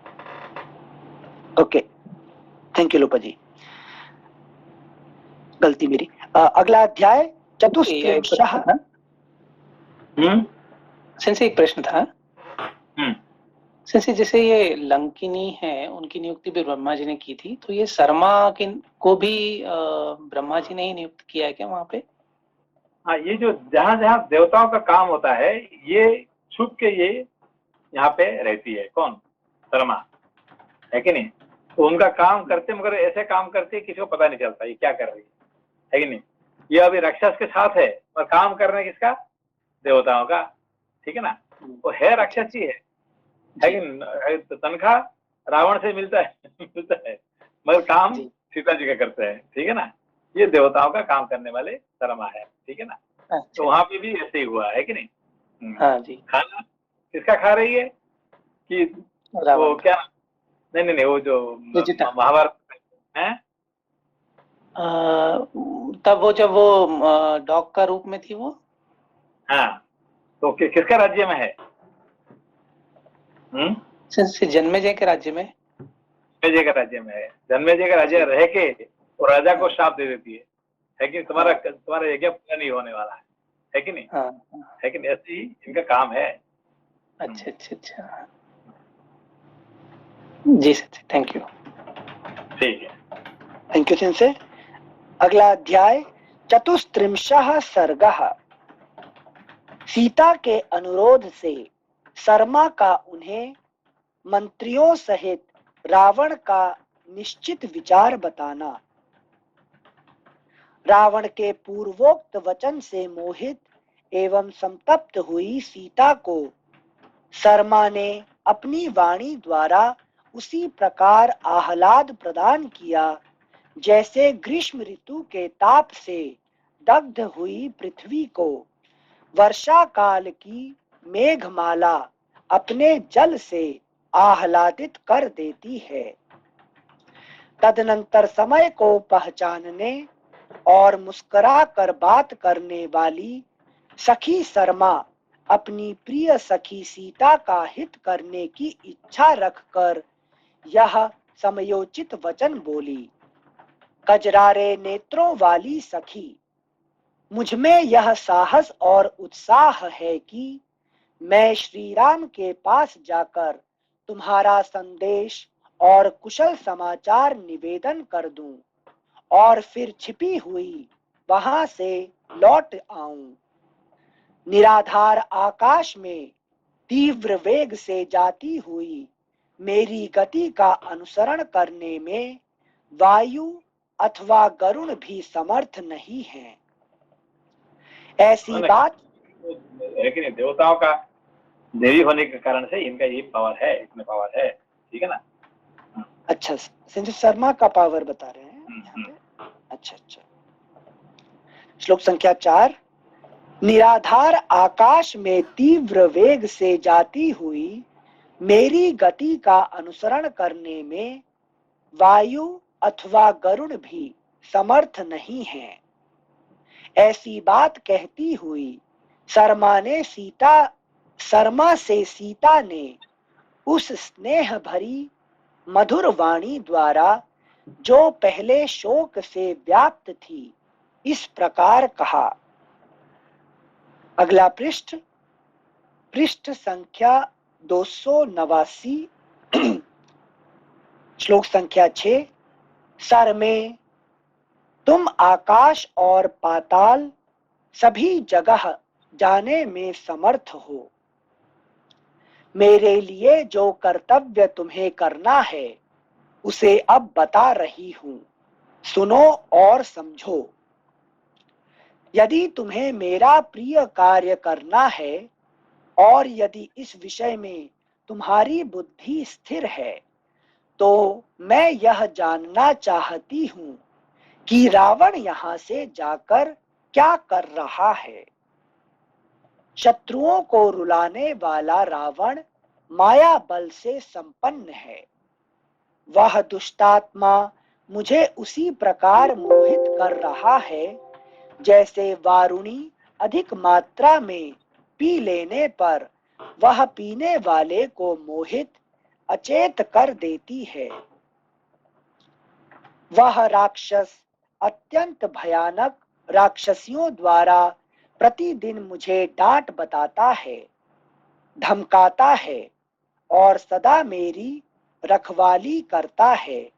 ओके, थैंक यू लोपा जी, गलती मेरी। अगला अध्याय चतुस्त्रिंशः। सिंसे एक प्रश्न था। सिंसे जैसे ये लंकिनी है, उनकी नियुक्ति भी ब्रह्मा जी ने की थी, तो ये शर्मा को भी ब्रह्मा जी ने ही नियुक्त किया है क्या वहां पे? हाँ, ये जो जहाँ जहाँ देवताओं का काम होता है, ये छुप के ये यहाँ पे रहती है। कौन? शर्मा, है कि नहीं? तो उनका काम करते, मगर ऐसे काम करते किसी को पता नहीं चलता ये क्या कर रही है कि नहीं? ये अभी राक्षस के साथ है और काम करना किसका? देवताओं का, ठीक है ना? वो है राक्षस ही है कि नहीं? तनख्वाह रावण से मिलता है मगर काम सीता जी का करते हैं, ठीक है ना? ये देवताओं का काम करने वाले शर्मा है, ठीक है ना? तो वहां पे भी ऐसे ही हुआ है कि नहीं? हाँ जी। खाना किसका खा रही है? कि वो क्या, नहीं वो जो महाभारत है, तब वो जब वो डॉग का रूप में थी वो। हाँ, तो किसका राज्य में है? जन्मेजय के राज्य में। जन्मेजय का राज्य में है। जन्मेजय का राज्य रह के वो राजा को श्राप दे देती है कि तुम्हारा यज्ञ पूरा नहीं होने वाला है कि नहीं? है कि नहीं? ऐसे ही इनका काम है। अच्छा जी सर, थैंक यू। ठीक है, थैंक यू सिंसे। अगला अध्याय चतुस्त्रिंशः सर्गः। सीता के अनुरोध से शर्मा का उन्हें मंत्रियों सहित रावण का निश्चित विचार बताना। रावण के पूर्वोक्त वचन से मोहित एवं संतप्त हुई सीता को शर्मा ने अपनी वाणी द्वारा उसी प्रकार आह्लाद प्रदान किया जैसे ग्रीष्म ऋतु के ताप से दग्ध हुई पृथ्वी को वर्षा काल की मेघमाला अपने जल से आह्लादित कर देती है। तदनंतर समय को पहचानने और मुस्कुरा कर बात करने वाली सखी शर्मा अपनी प्रिय सखी सीता का हित करने की इच्छा रखकर यह समयोचित वचन बोली। कजरारे नेत्रों वाली सखी, मुझमें यह साहस और उत्साह है कि मैं श्री राम के पास जाकर तुम्हारा संदेश और कुशल समाचार निवेदन कर दूं और फिर छिपी हुई वहां से लौट आऊं। निराधार आकाश में तीव्र वेग से जाती हुई मेरी गति का अनुसरण करने में वायु अथवा गरुण भी समर्थ नहीं है। ऐसी बात है कि नहीं, देवताओं का देवी होने के कारण से इनका ये पावर है, इसमें पावर है, ठीक है ना। अच्छा, संजय शर्मा का पावर बता रहे हैं यहाँ पे। अच्छा अच्छा। श्लोक संख्या 4। निराधार आकाश में तीव्र वेग से जाती हुई मेरी गति का अनुसरण करने में वायु अथवा गरुड़ भी समर्थ नहीं है। ऐसी बात कहती हुई शर्मा से सीता ने उस स्नेह भरी मधुर वाणी द्वारा, जो पहले शोक से व्याप्त थी, इस प्रकार कहा। अगला पृष्ठ संख्या 289। श्लोक संख्या 6। सर में तुम आकाश और पाताल सभी जगह जाने में समर्थ हो। मेरे लिए जो कर्तव्य तुम्हें करना है उसे अब बता रही हूं, सुनो और समझो। यदि तुम्हें मेरा प्रिय कार्य करना है और यदि इस विषय में तुम्हारी बुद्धि स्थिर है, तो मैं यह जानना चाहती हूं कि रावण यहां से जाकर क्या कर रहा है। शत्रुओं को रुलाने वाला रावण माया बल से संपन्न है। वह दुष्टात्मा मुझे उसी प्रकार मोहित कर रहा है जैसे वारुणी अधिक मात्रा में पी लेने पर वह पीने वाले को मोहित अचेत कर देती है। वह राक्षस अत्यंत भयानक राक्षसियों द्वारा प्रतिदिन मुझे डांट बताता है, धमकाता है और सदा मेरी रखवाली करता है।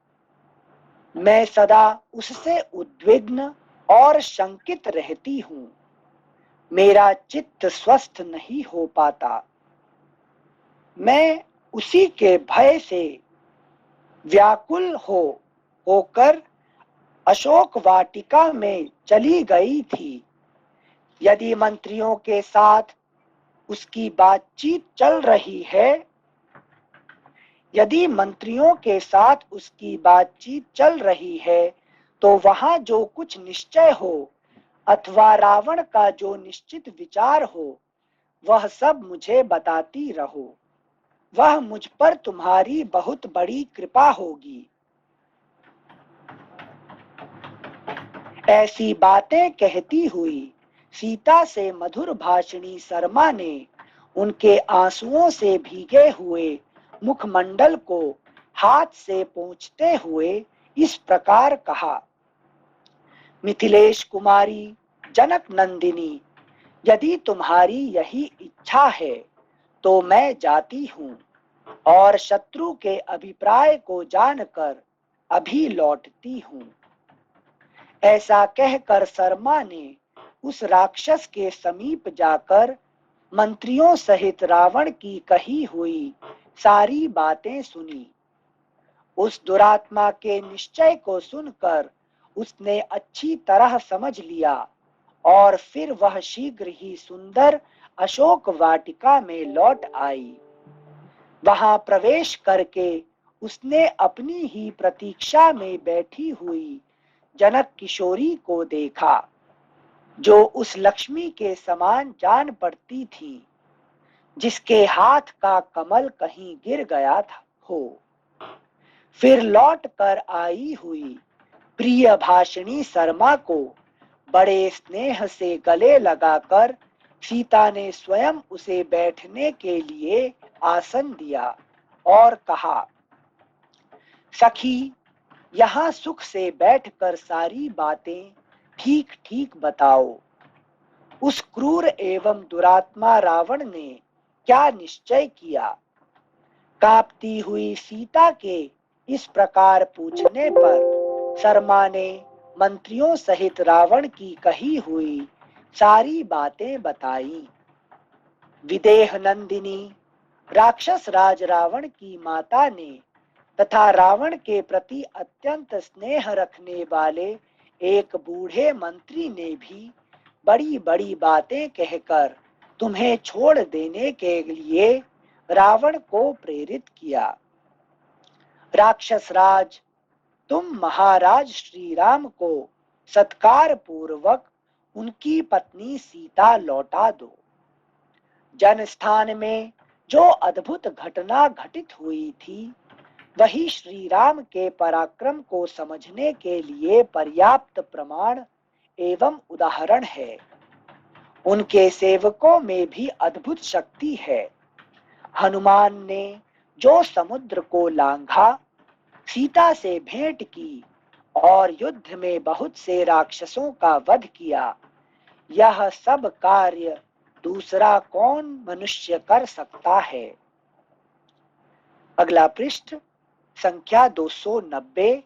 मैं सदा उससे उद्विग्न और शंकित रहती हूँ। मेरा चित्त स्वस्थ नहीं हो पाता। मैं उसी के भय से व्याकुल होकर अशोक वाटिका में चली गई थी। यदि मंत्रियों के साथ उसकी बातचीत चल रही है, तो वहां जो कुछ निश्चय हो अथवा रावण का जो निश्चित विचार हो, वह सब मुझे बताती रहो। वह मुझ पर तुम्हारी बहुत बड़ी कृपा होगी। ऐसी बातें कहती हुई सीता से मधुर भाषिणी शर्मा ने उनके आंसुओं से भीगे हुए मुखमंडल को हाथ से पोंछते हुए इस प्रकार कहा। मिथिलेश कुमारी जनक नंदिनी, यदि तुम्हारी यही इच्छा है तो मैं जाती हूँ और शत्रु के अभिप्राय को जानकर अभी लौटती हूँ। ऐसा कहकर शर्मा ने उस राक्षस के समीप जाकर मंत्रियों सहित रावण की कही हुई सारी बातें सुनी। उस दुरात्मा के निश्चय को सुनकर उसने अच्छी तरह समझ लिया और फिर वह शीघ्र ही सुंदर अशोक वाटिका में लौट आई। वहां प्रवेश करके उसने अपनी ही प्रतीक्षा में बैठी हुई जनक किशोरी को देखा, जो उस लक्ष्मी के समान जान पड़ती थी जिसके हाथ का कमल कहीं गिर गया हो। फिर लौट कर आई हुई प्रिय भाषिणी शर्मा को बड़े स्नेह से गले लगाकर सीता ने स्वयं उसे बैठने के लिए आसन दिया और कहा, सखी, यहाँ सुख से बैठकर सारी बातें ठीक ठीक बताओ। उस क्रूर एवं दुरात्मा रावण ने क्या निश्चय किया? कांपती हुई सीता के इस प्रकार पूछने पर शर्मा ने मंत्रियों सहित रावण की कही हुई सारी बातें बताई। विदेह नंदिनी, राक्षस राज रावण की माता ने तथा रावण के प्रति अत्यंत स्नेह रखने वाले एक बूढ़े मंत्री ने भी बड़ी बड़ी बातें कहकर तुम्हें छोड़ देने के लिए रावण को प्रेरित किया। राक्षस राज, तुम महाराज श्री राम को सत्कार पूर्वक उनकी पत्नी सीता लौटा दो। जन स्थान में जो अद्भुत घटना घटित हुई थी वही श्री राम के पराक्रम को समझने के लिए पर्याप्त प्रमाण एवं उदाहरण है। उनके सेवकों में भी अद्भुत शक्ति है। हनुमान ने जो समुद्र को लांघा, सीता से भेंट की और युद्ध में बहुत से राक्षसों का वध किया, यह सब कार्य दूसरा कौन मनुष्य कर सकता है। अगला पृष्ठ संख्या 290।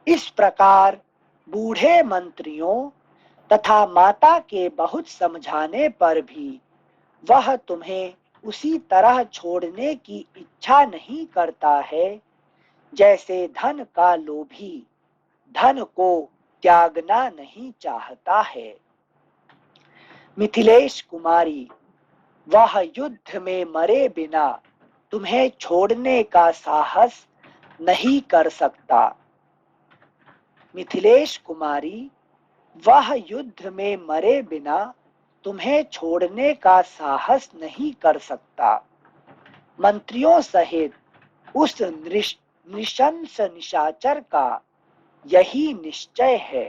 इस प्रकार बूढ़े मंत्रियों तथा माता के बहुत समझाने पर भी वह तुम्हें उसी तरह छोड़ने की इच्छा नहीं करता है जैसे धन का लोभी धन को त्यागना नहीं चाहता है। मिथिलेश कुमारी, वह युद्ध में मरे बिना तुम्हें छोड़ने का साहस नहीं कर सकता। मिथिलेश कुमारी, वह युद्ध में मरे बिना तुम्हें छोड़ने का साहस नहीं कर सकता। मंत्रियों सहित उस नृशंस निशाचर का यही निश्चय है।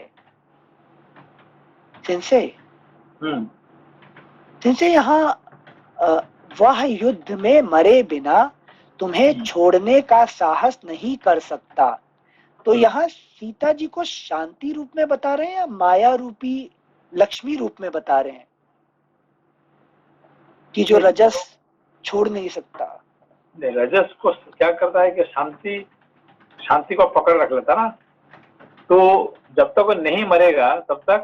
सिंसे यहाँ वह युद्ध में मरे बिना तुम्हें छोड़ने का साहस नहीं कर सकता, तो यहाँ सीता जी को शांति रूप में बता रहे हैं या माया रूपी लक्ष्मी रूप में बता रहे हैं कि जो रजस छोड़ नहीं सकता? नहीं, रजस को क्या करता है कि शांति को पकड़ रख लेता ना, तो जब तक वो नहीं मरेगा तब तक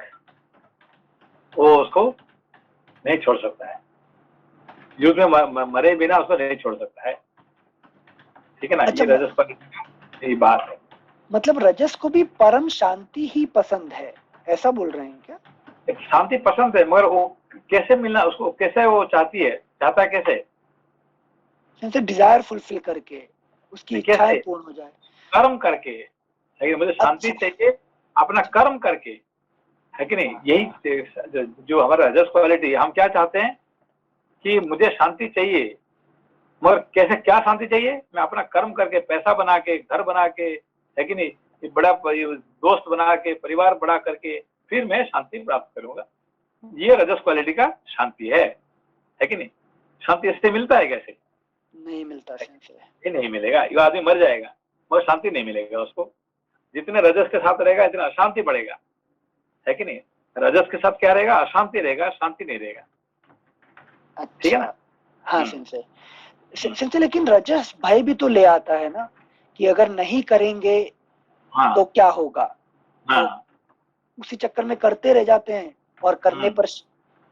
वो उसको नहीं छोड़ सकता है। युद्ध में मरे बिना उसको नहीं छोड़ सकता है, ठीक है ना। अच्छा, ये रजस पर यही बात है। मतलब रजस को भी परम शांति ही पसंद है, ऐसा बोल रहे हैं क्या? एक शांति पसंद है, मगर वो कैसे मिलना, उसको कैसे वो चाहता है कैसे डिजायर फुलफिल करके उसकी इच्छाएं पूर्ण हो जाए, कर्म करके, है कि मुझे शांति चाहिए अपना कर्म करके, है कि नहीं। यही जो हमारा रजस क्वालिटी, हम क्या चाहते हैं कि मुझे शांति चाहिए, मगर कैसे, क्या शांति चाहिए, मैं अपना कर्म करके, पैसा बना के, घर बना के, है कि नहीं, बड़ा दोस्त बना के, परिवार बड़ा करके फिर मैं शांति प्राप्त करूंगा। ये रजस क्वालिटी का शांति है कि नहीं। शांति इससे मिलता है कैसे? नहीं मिलता। ये नहीं मिलेगा, ये आदमी मर जाएगा मगर शांति नहीं मिलेगा उसको। जितने रजस के साथ रहेगा इतना अशांति बढ़ेगा, है कि नहीं। रजस के साथ क्या रहेगा? अशांति रहेगा, शांति नहीं रहेगा। ठीक है ना। हाँ सिंसे, लेकिन रजस भय भी तो ले आता है ना कि अगर नहीं करेंगे तो क्या होगा। तो उसी चक्कर में करते रह जाते हैं और करने पर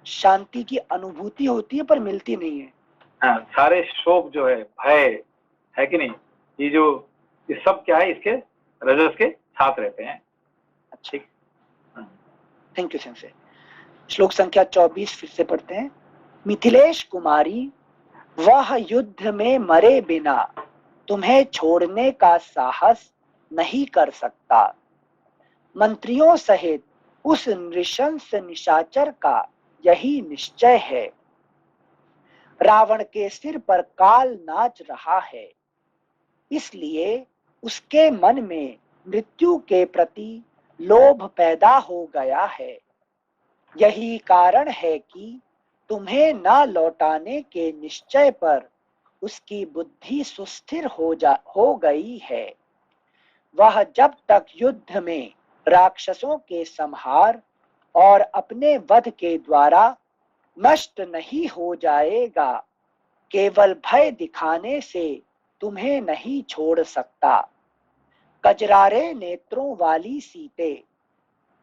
शांति की अनुभूति होती है पर मिलती नहीं है। सारे शोक जो है, भय, है कि नहीं, ये सब क्या है, इसके रजस के साथ रहते हैं। अच्छा, थैंक यू सेंसे। श्लोक संख्या 24 फिर से पढ़ते हैं। मिथिलेश कुमारी, वह युद्ध में मरे बिना तुम्हें छोड़ने का साहस नहीं कर सकता। मंत्रियों सहित उस नृशंस निशाचर का यही निश्चय है। रावण के सिर पर काल नाच रहा है, इसलिए उसके मन में मृत्यु के प्रति लोभ पैदा हो गया है। यही कारण है कि तुम्हें न लौटाने के निश्चय पर उसकी बुद्धि सुस्थिर हो गई है। वह जब तक युद्ध में राक्षसों के संहार और अपने वध के द्वारा नष्ट नहीं हो जाएगा, केवल भय दिखाने से तुम्हें नहीं छोड़ सकता। कजरारे नेत्रों वाली सीते,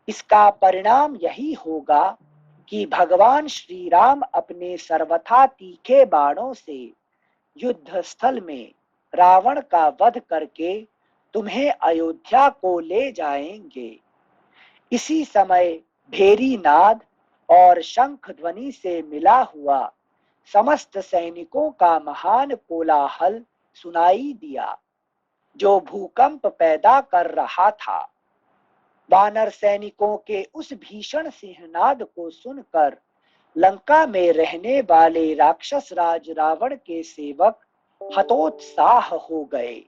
इसका परिणाम यही होगा कि भगवान श्री राम अपने सर्वथा तीखे बाणों से युद्ध स्थल में रावण का वध करके तुम्हें अयोध्या को ले जाएंगे। इसी समय भेरी नाद और शंख ध्वनि से मिला हुआ समस्त सैनिकों का महान कोलाहल सुनाई दिया, जो भूकंप पैदा कर रहा था। वानर सैनिकों के उस भीषण सिंहनाद को सुनकर लंका में रहने वाले राक्षस राज रावण के सेवक हतोत्साह हो गए।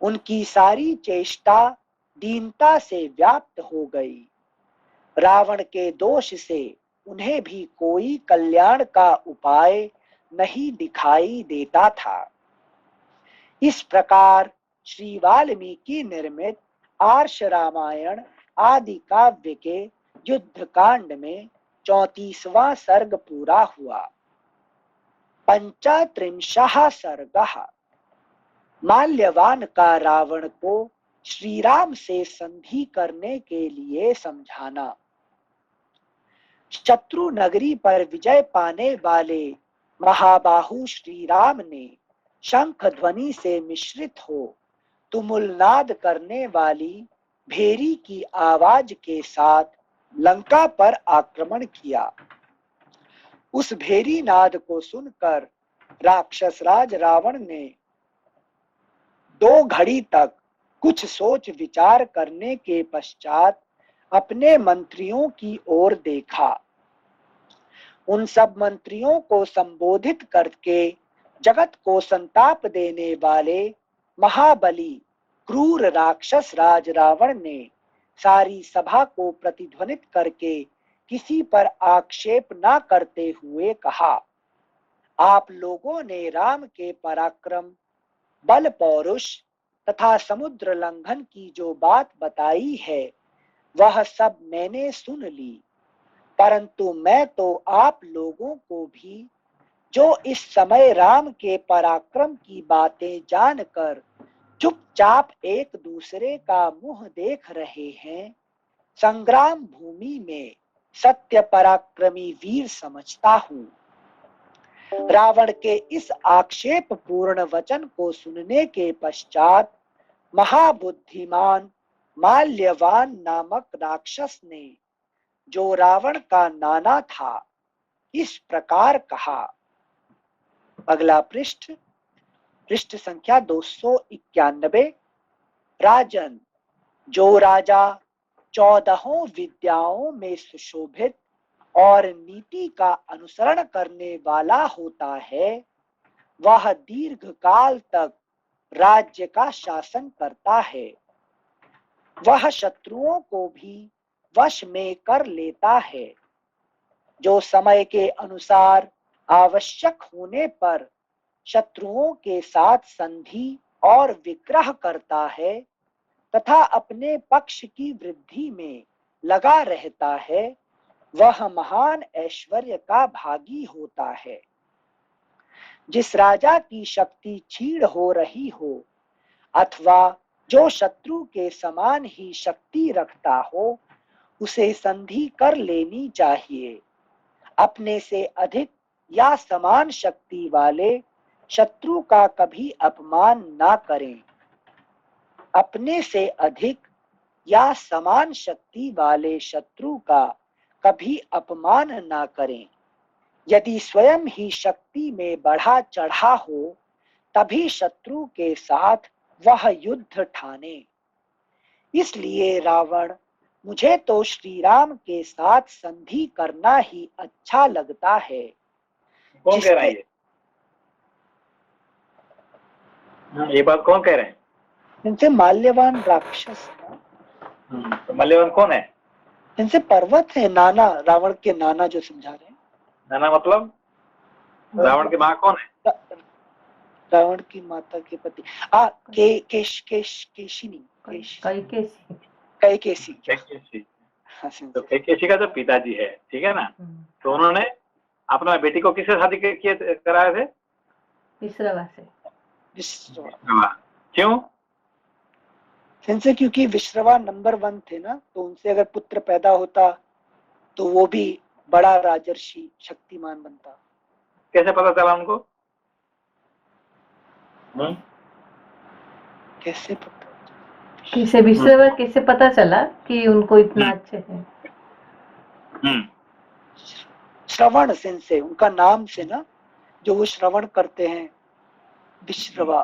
उनकी सारी चेष्टा दीनता से व्याप्त हो गई। रावण के दोष से उन्हें भी कोई कल्याण का उपाय नहीं दिखाई देता था। इस प्रकार श्री वाल्मीकि निर्मित आर्ष रामायण आदि काव्य के युद्ध कांड में 34वां सर्ग पूरा हुआ। पंचत्रिंशः सर्गः। माल्यवान का रावण को श्री राम से संधि करने के लिए समझाना। शत्रु नगरी पर विजय पाने वाले महाबाहु श्री राम ने शंख ध्वनि से मिश्रित हो तुमुलनाद करने वाली भेरी की आवाज के साथ लंका पर आक्रमण किया। उस भेरी नाद को सुनकर राक्षस राज रावण ने 2 घड़ी तक कुछ सोच विचार करने के पश्चात अपने मंत्रियों की ओर देखा। उन सब मंत्रियों को संबोधित करके जगत को संताप देने वाले महाबली क्रूर राक्षस राज रावण ने सारी सभा को प्रतिध्वनित करके किसी पर आक्षेप न करते हुए कहा, आप लोगों ने राम के पराक्रम, बल, पौरुष तथा समुद्र लंघन की जो बात बताई है वह सब मैंने सुन ली, परंतु मैं तो आप लोगों को भी जो इस समय राम के पराक्रम की बातें जानकर चुपचाप एक दूसरे का मुंह देख रहे हैं, संग्राम भूमि में सत्य पराक्रमी वीर समझता हूं। रावण के इस आक्षेप पूर्ण वचन को सुनने के पश्चात महाबुद्धिमान माल्यवान नामक राक्षस ने, जो रावण का नाना था, इस प्रकार कहा। अगला पृष्ठ संख्या 291। राजन, जो राजा 14 विद्याओं में सुशोभित और नीति का अनुसरण करने वाला होता है, वह दीर्घ काल तक राज्य का शासन करता है। वह शत्रुओं को भी वश में कर लेता है। जो समय के अनुसार आवश्यक होने पर शत्रुओं के साथ संधि और विग्रह करता है तथा अपने पक्ष की वृद्धि में लगा रहता है, वह महान ऐश्वर्य का भागी होता है। जिस राजा की शक्ति क्षीण हो रही हो अथवा जो शत्रु के समान ही शक्ति रखता हो, उसे संधि कर लेनी चाहिए। अपने से अधिक या समान शक्ति वाले शत्रु का कभी अपमान ना करें। अपने से अधिक या समान शक्ति वाले शत्रु का कभी अपमान ना करें। यदि स्वयं ही शक्ति में बढ़ा चढ़ा हो, तभी शत्रु के साथ वह युद्ध ठाने। इसलिए रावण, मुझे तो श्री राम के साथ संधि करना ही अच्छा लगता है। कौन कह रहा है ये बात कौन कह रहे हैं? इनसे माल्यवान राक्षस। तो माल्यवान कौन है? इनसे पर्वत है, नाना, रावण के नाना जो समझा रहे हैं। नाना मतलब रावण की माँ कौन है? रावण की माता के पति केशिनी, कैकेसी। तो कैकेसी का जो पिताजी है, ठीक है ना, तो उन्होंने अपना बेटी को किससे शादी कराए थे? विश्रवा से। क्यों? इनसे क्योंकि विश्रवा नंबर 1 थे ना, तो उनसे अगर पुत्र पैदा होता तो वो भी बड़ा राजर्षि शक्तिमान बनता। कैसे पता चला उनको? कैसे पता? कैसे विषय कैसे पता चला कि उनको इतना अच्छे हैं? श्रवण से, उनका नाम से ना, जो वो श्रवण करते हैं, विश्रवा।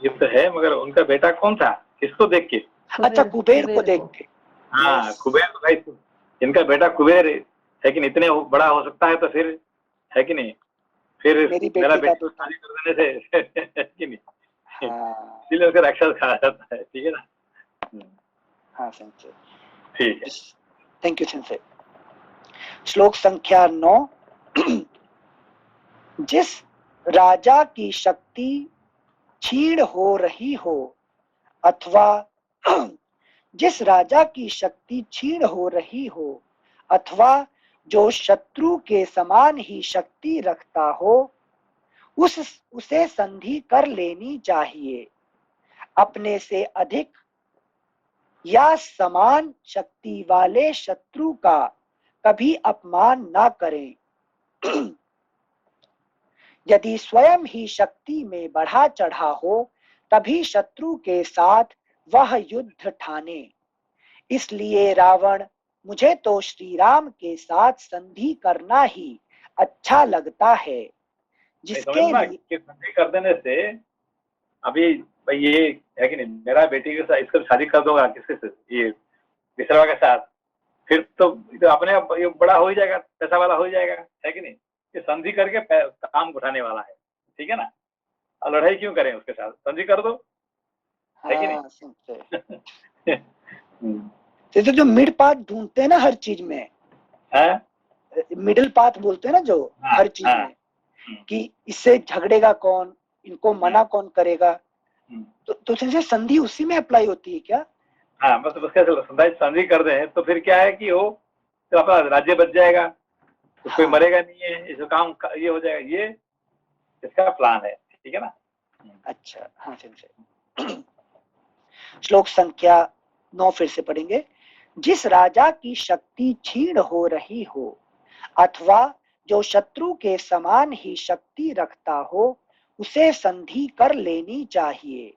ये तो है, मगर उनका बेटा कौन था, किसको देख के? अच्छा, कुबेर को देख के। हाँ, कुबेर भाई, इनका बेटा कुबेर है कि नहीं, इतने बड़ा हो सकता है तो फिर, है कि नहीं, फिर मेरा बेटा तो शादी कर देने से है कि नहीं, इसलिए उसे राक्षस कहा जाता है। ठीक है ना? हाँ सेंसे, ठीक है, थैंक यू सेंसे। श्लोक संख्या 9। जिस राजा की शक्ति क्षीण हो रही हो, अथवा जिस राजा की शक्ति क्षीण हो रही हो, अथवा जो शत्रु के समान ही शक्ति रखता हो, उसे संधि कर लेनी चाहिए। अपने से अधिक या समान शक्ति वाले शत्रु का कभी अपमान ना करें। यदि स्वयं ही शक्ति में बढ़ा चढ़ा हो, तभी शत्रु के साथ वह युद्ध ठाने। इसलिए रावण, मुझे तो श्री राम के साथ संधि करना ही अच्छा लगता है, जिसके लिए संधि कर देने से, अभी भाई ये है कि नहीं, मेरा बेटी के साथ इसको शादी कर दूंगा, किसके साथ, ये विश्रवा के साथ, फिर तो अपने आप ये बड़ा हो ही जाएगा, पैसा वाला हो ही जाएगा, है कि नहीं। ये संधि करके काम उठाने वाला है, ठीक है ना। और लड़ाई क्यों करें उसके साथ, संधि कर दो, है कि नहीं। तो जो मिड पाथ ढूंढते हैं ना हर चीज में, मिडिल पाथ बोलते हैं ना जो हर चीज में, कि इससे झगड़ेगा कौन, इनको मना कौन करेगा, तो संधि उसी में अप्लाई होती है क्या? हाँ, बस उसके संधि कर दें तो फिर क्या है कि वो तो अपना राज्य बच जाएगा, तो कोई मरेगा नहीं है, इस काम ये हो जाएगा, ये इसका प्लान है, ठीक है ना। अच्छा, हाँ से। श्लोक संख्या 9 फिर से पढ़ेंगे। जिस राजा की शक्ति क्षीण हो रही हो, अथवा जो शत्रु के समान ही शक्ति रखता हो, उसे संधि कर लेनी चाहिए।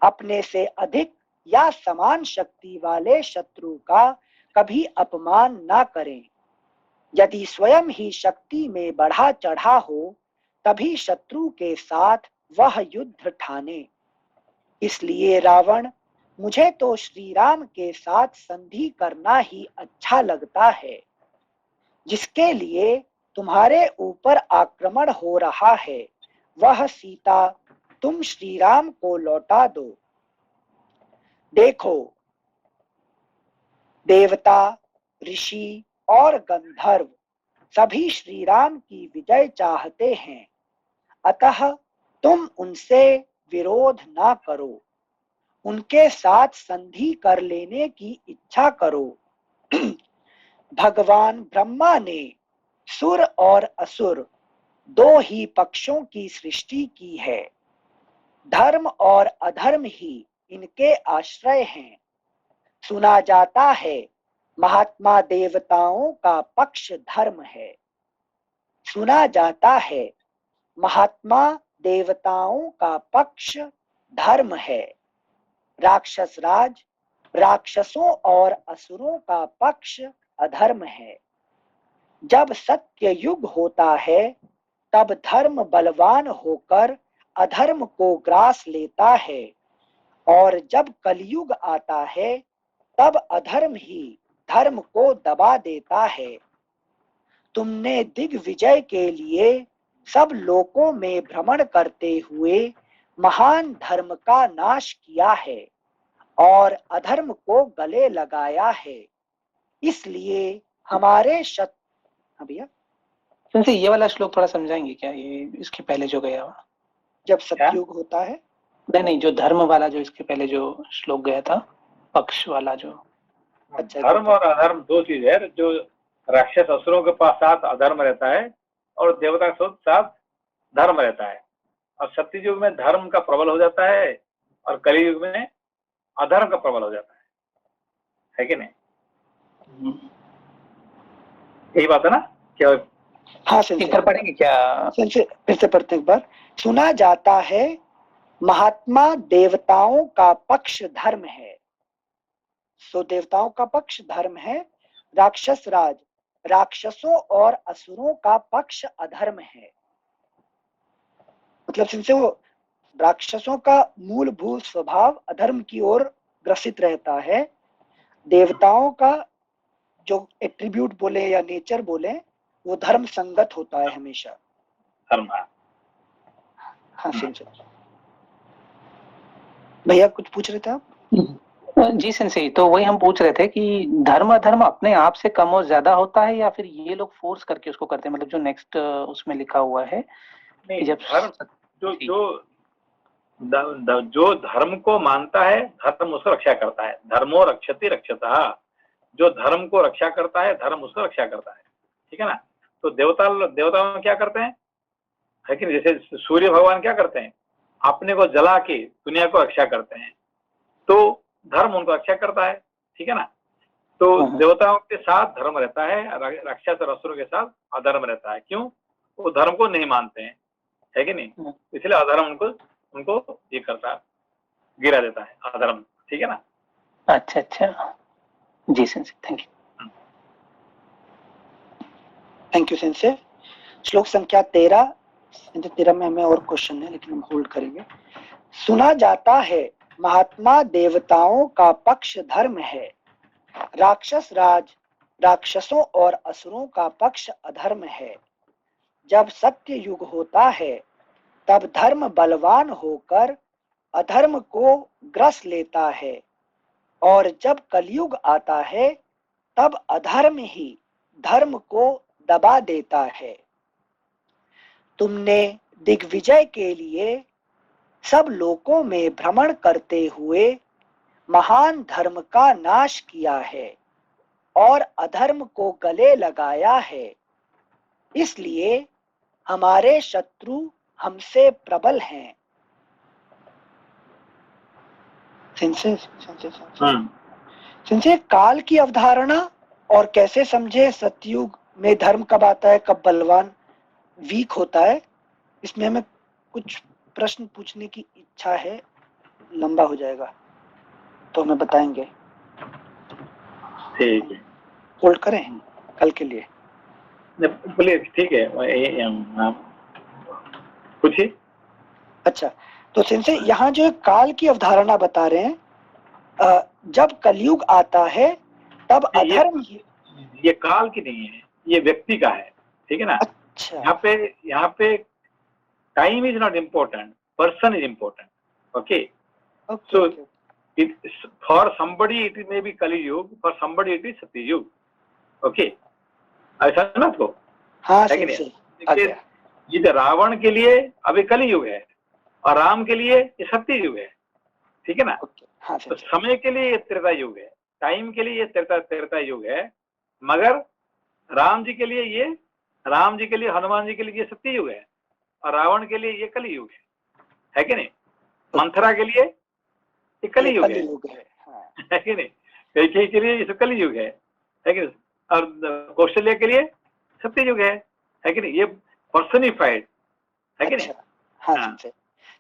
अपने से अधिक या समान शक्ति वाले शत्रु का कभी अपमान ना करें। यदि स्वयं ही शक्ति में बढ़ा चढ़ा हो, तभी शत्रु के साथ वह युद्ध ठाने। इसलिए रावण, मुझे तो श्री राम के साथ संधि करना ही अच्छा लगता है, जिसके लिए तुम्हारे ऊपर आक्रमण हो रहा है, वह सीता तुम श्री राम को लौटा दो। देखो, देवता, ऋषि और गंधर्व सभी श्री राम की विजय चाहते हैं, अतः तुम उनसे विरोध ना करो, उनके साथ संधि कर लेने की इच्छा करो। भगवान ब्रह्मा ने सुर और असुर दो ही पक्षों की सृष्टि की है। धर्म और अधर्म ही इनके आश्रय हैं। सुना जाता है महात्मा देवताओं का पक्ष धर्म है। सुना जाता है महात्मा देवताओं का पक्ष धर्म है। राक्षस राज राक्षसों और असुरों का पक्ष अधर्म है। जब सत्य युग होता है, तब धर्म बलवान होकर अधर्म को ग्रास लेता है, और जब कलयुग आता है, तब अधर्म ही धर्म को दबा देता है। तुमने दिग्विजय के लिए सब लोकों में भ्रमण करते हुए महान धर्म का नाश किया है और अधर्म को गले लगाया है। इसलिए हमारे भैया ये वाला श्लोक थोड़ा समझाएंगे क्या, ये इसके पहले जो गया हुआ, जब सतयुग होता है। नहीं, जो धर्म वाला जो इसके पहले जो श्लोक गया था, पक्ष वाला जो। अच्छा, धर्म और अधर्म दो चीज है। जो राक्षस असुरों के पास साथ अधर्म रहता है और देवता के साथ धर्म रहता है। और सत्ययुग में धर्म का प्रबल हो जाता है और कलियुग में अधर्म का प्रबल हो जाता है कि नहीं। यही बात है ना क्या? हाँ एक बार पढ़ेंगे क्या? फिर से पढ़ते एक बार। सुना जाता है महात्मा देवताओं का पक्ष धर्म है। सो देवताओं का पक्ष धर्म है। राक्षस राज, राक्षसों और असुरों का पक्ष अधर्म है। मतलब सिंसे वो राक्षसों का मूलभूत स्वभाव अधर्म की ओर ग्रसित रहता है। देवताओं का जो एट्रीब्यूट बोले या नेचर बोले वो धर्म संगत होता है हमेशा। धर्म। हाँ सिंसे भैया कुछ पूछ रहे थे आप? जी सेंसेई, तो वही हम पूछ रहे थे कि धर्म अधर्म अपने आप से कम और ज्यादा होता है या फिर ये लोग फोर्स करके उसको करते हैं? मतलब जो नेक्स्ट उसमें लिखा हुआ है नहीं, कि जब धर्म जो धर्म को मानता है धर्म उसको रक्षा करता है। धर्मो रक्षति रक्षतः, जो धर्म को रक्षा करता है धर्म उसको रक्षा करता है। ठीक है ना। तो देवता क्या करते हैं, है कि नहीं? जैसे सूर्य भगवान क्या करते हैं, अपने को जला के दुनिया को रक्षा करते हैं, तो धर्म उनको रक्षा करता है। ठीक है ना। तो देवताओं के साथ धर्म रहता है, राक्षस और असुरों के साथ अधर्म रहता है। क्यों? वो धर्म को नहीं मानते हैं, है कि नहीं? इसलिए अधर्म उनको ये करता है, गिरा देता है अधर्म। ठीक है ना। अच्छा अच्छा, जी sensei, thank you. Thank you sensei. श्लोक संख्या 13 में हमें और क्वेश्चन है लेकिन हम होल्ड करेंगे। सुना जाता है महात्मा देवताओं का पक्ष धर्म है, राक्षस राज राक्षसों और असुरों का पक्ष अधर्म है। जब सत्य युग होता है तब धर्म बलवान होकर अधर्म को ग्रस लेता है, और जब कलयुग आता है तब अधर्म ही धर्म को दबा देता है। तुमने दिग्विजय के लिए सब लोकों में भ्रमण करते हुए महान धर्म का नाश किया है और अधर्म को गले लगाया है, इसलिए हमारे शत्रु हमसे प्रबल हैं। सिंसे काल की अवधारणा और कैसे समझे सतयुग में धर्म कब आता है, कब बलवान वीक होता है, इसमें हमें कुछ प्रश्न पूछने की इच्छा है। लंबा हो जाएगा तो हमें बताएंगे। ठीक है, होल्ड करें कल के लिए? प्लीज। ठीक है, पूछिए। अच्छा, तो सिंसे यहाँ जो काल की अवधारणा बता रहे हैं, जब कलयुग आता है तब अधर्म। ये काल की नहीं है, ये व्यक्ति का है। ठीक है ना। अच्छा, यहाँ पे time is not important, person is important. Okay, so for somebody it may be Kali Yuga, for somebody it is Satya Yuga। Okay, ऐसा है ना आपको? हाँ, है कि नहीं? ये रावण के लिए अभी कली युग है और राम के लिए ये सत्य युग है। ठीक है ना। हाँ, तो समय के लिए ये त्रेता युग है, टाइम के लिए ये त्रेता युग है, मगर राम जी के लिए हनुमान जी के लिए ये सत्य युग है और रावण के लिए ये कली युग है कि नहीं? मंथरा के लिए ये कली युग है, है कि नहीं? कैकेयी के लिए ये कली युग है कि नहीं? और कौशल्य के लिए सत्य युग है कि नहीं? ये पर्सनिफाइड है कि नहीं? हाँ।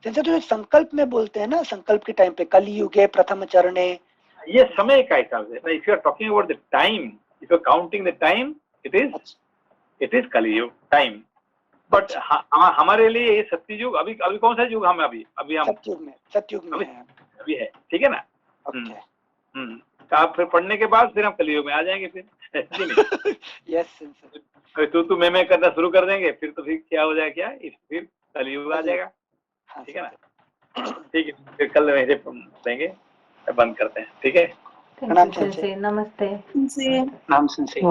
जैसे तो संकल्प में बोलते हैं ना, संकल्प के टाइम पे कलियुगे प्रथम चरणे, ये समय का हिसाब से। If you are talking about the time, if you are counting the time, it is Kaliyuga time. But हमारे लिए ये सत्ययुग अभी कौन सा युग? हम अभी हम सत्ययुग में अभी है। ठीक है ना। तो आप फिर पढ़ने के बाद फिर हम कलियुग में आ जाएंगे फिर। यस, तू मैं करना शुरू कर देंगे, फिर तो फिर क्या हो जाएगा, फिर कलियुग आ जाएगा। ठीक है ना। ठीक है, फिर कल वैसे देंगे, बंद करते हैं। ठीक है, नमस्ते। नाम सेंसेई।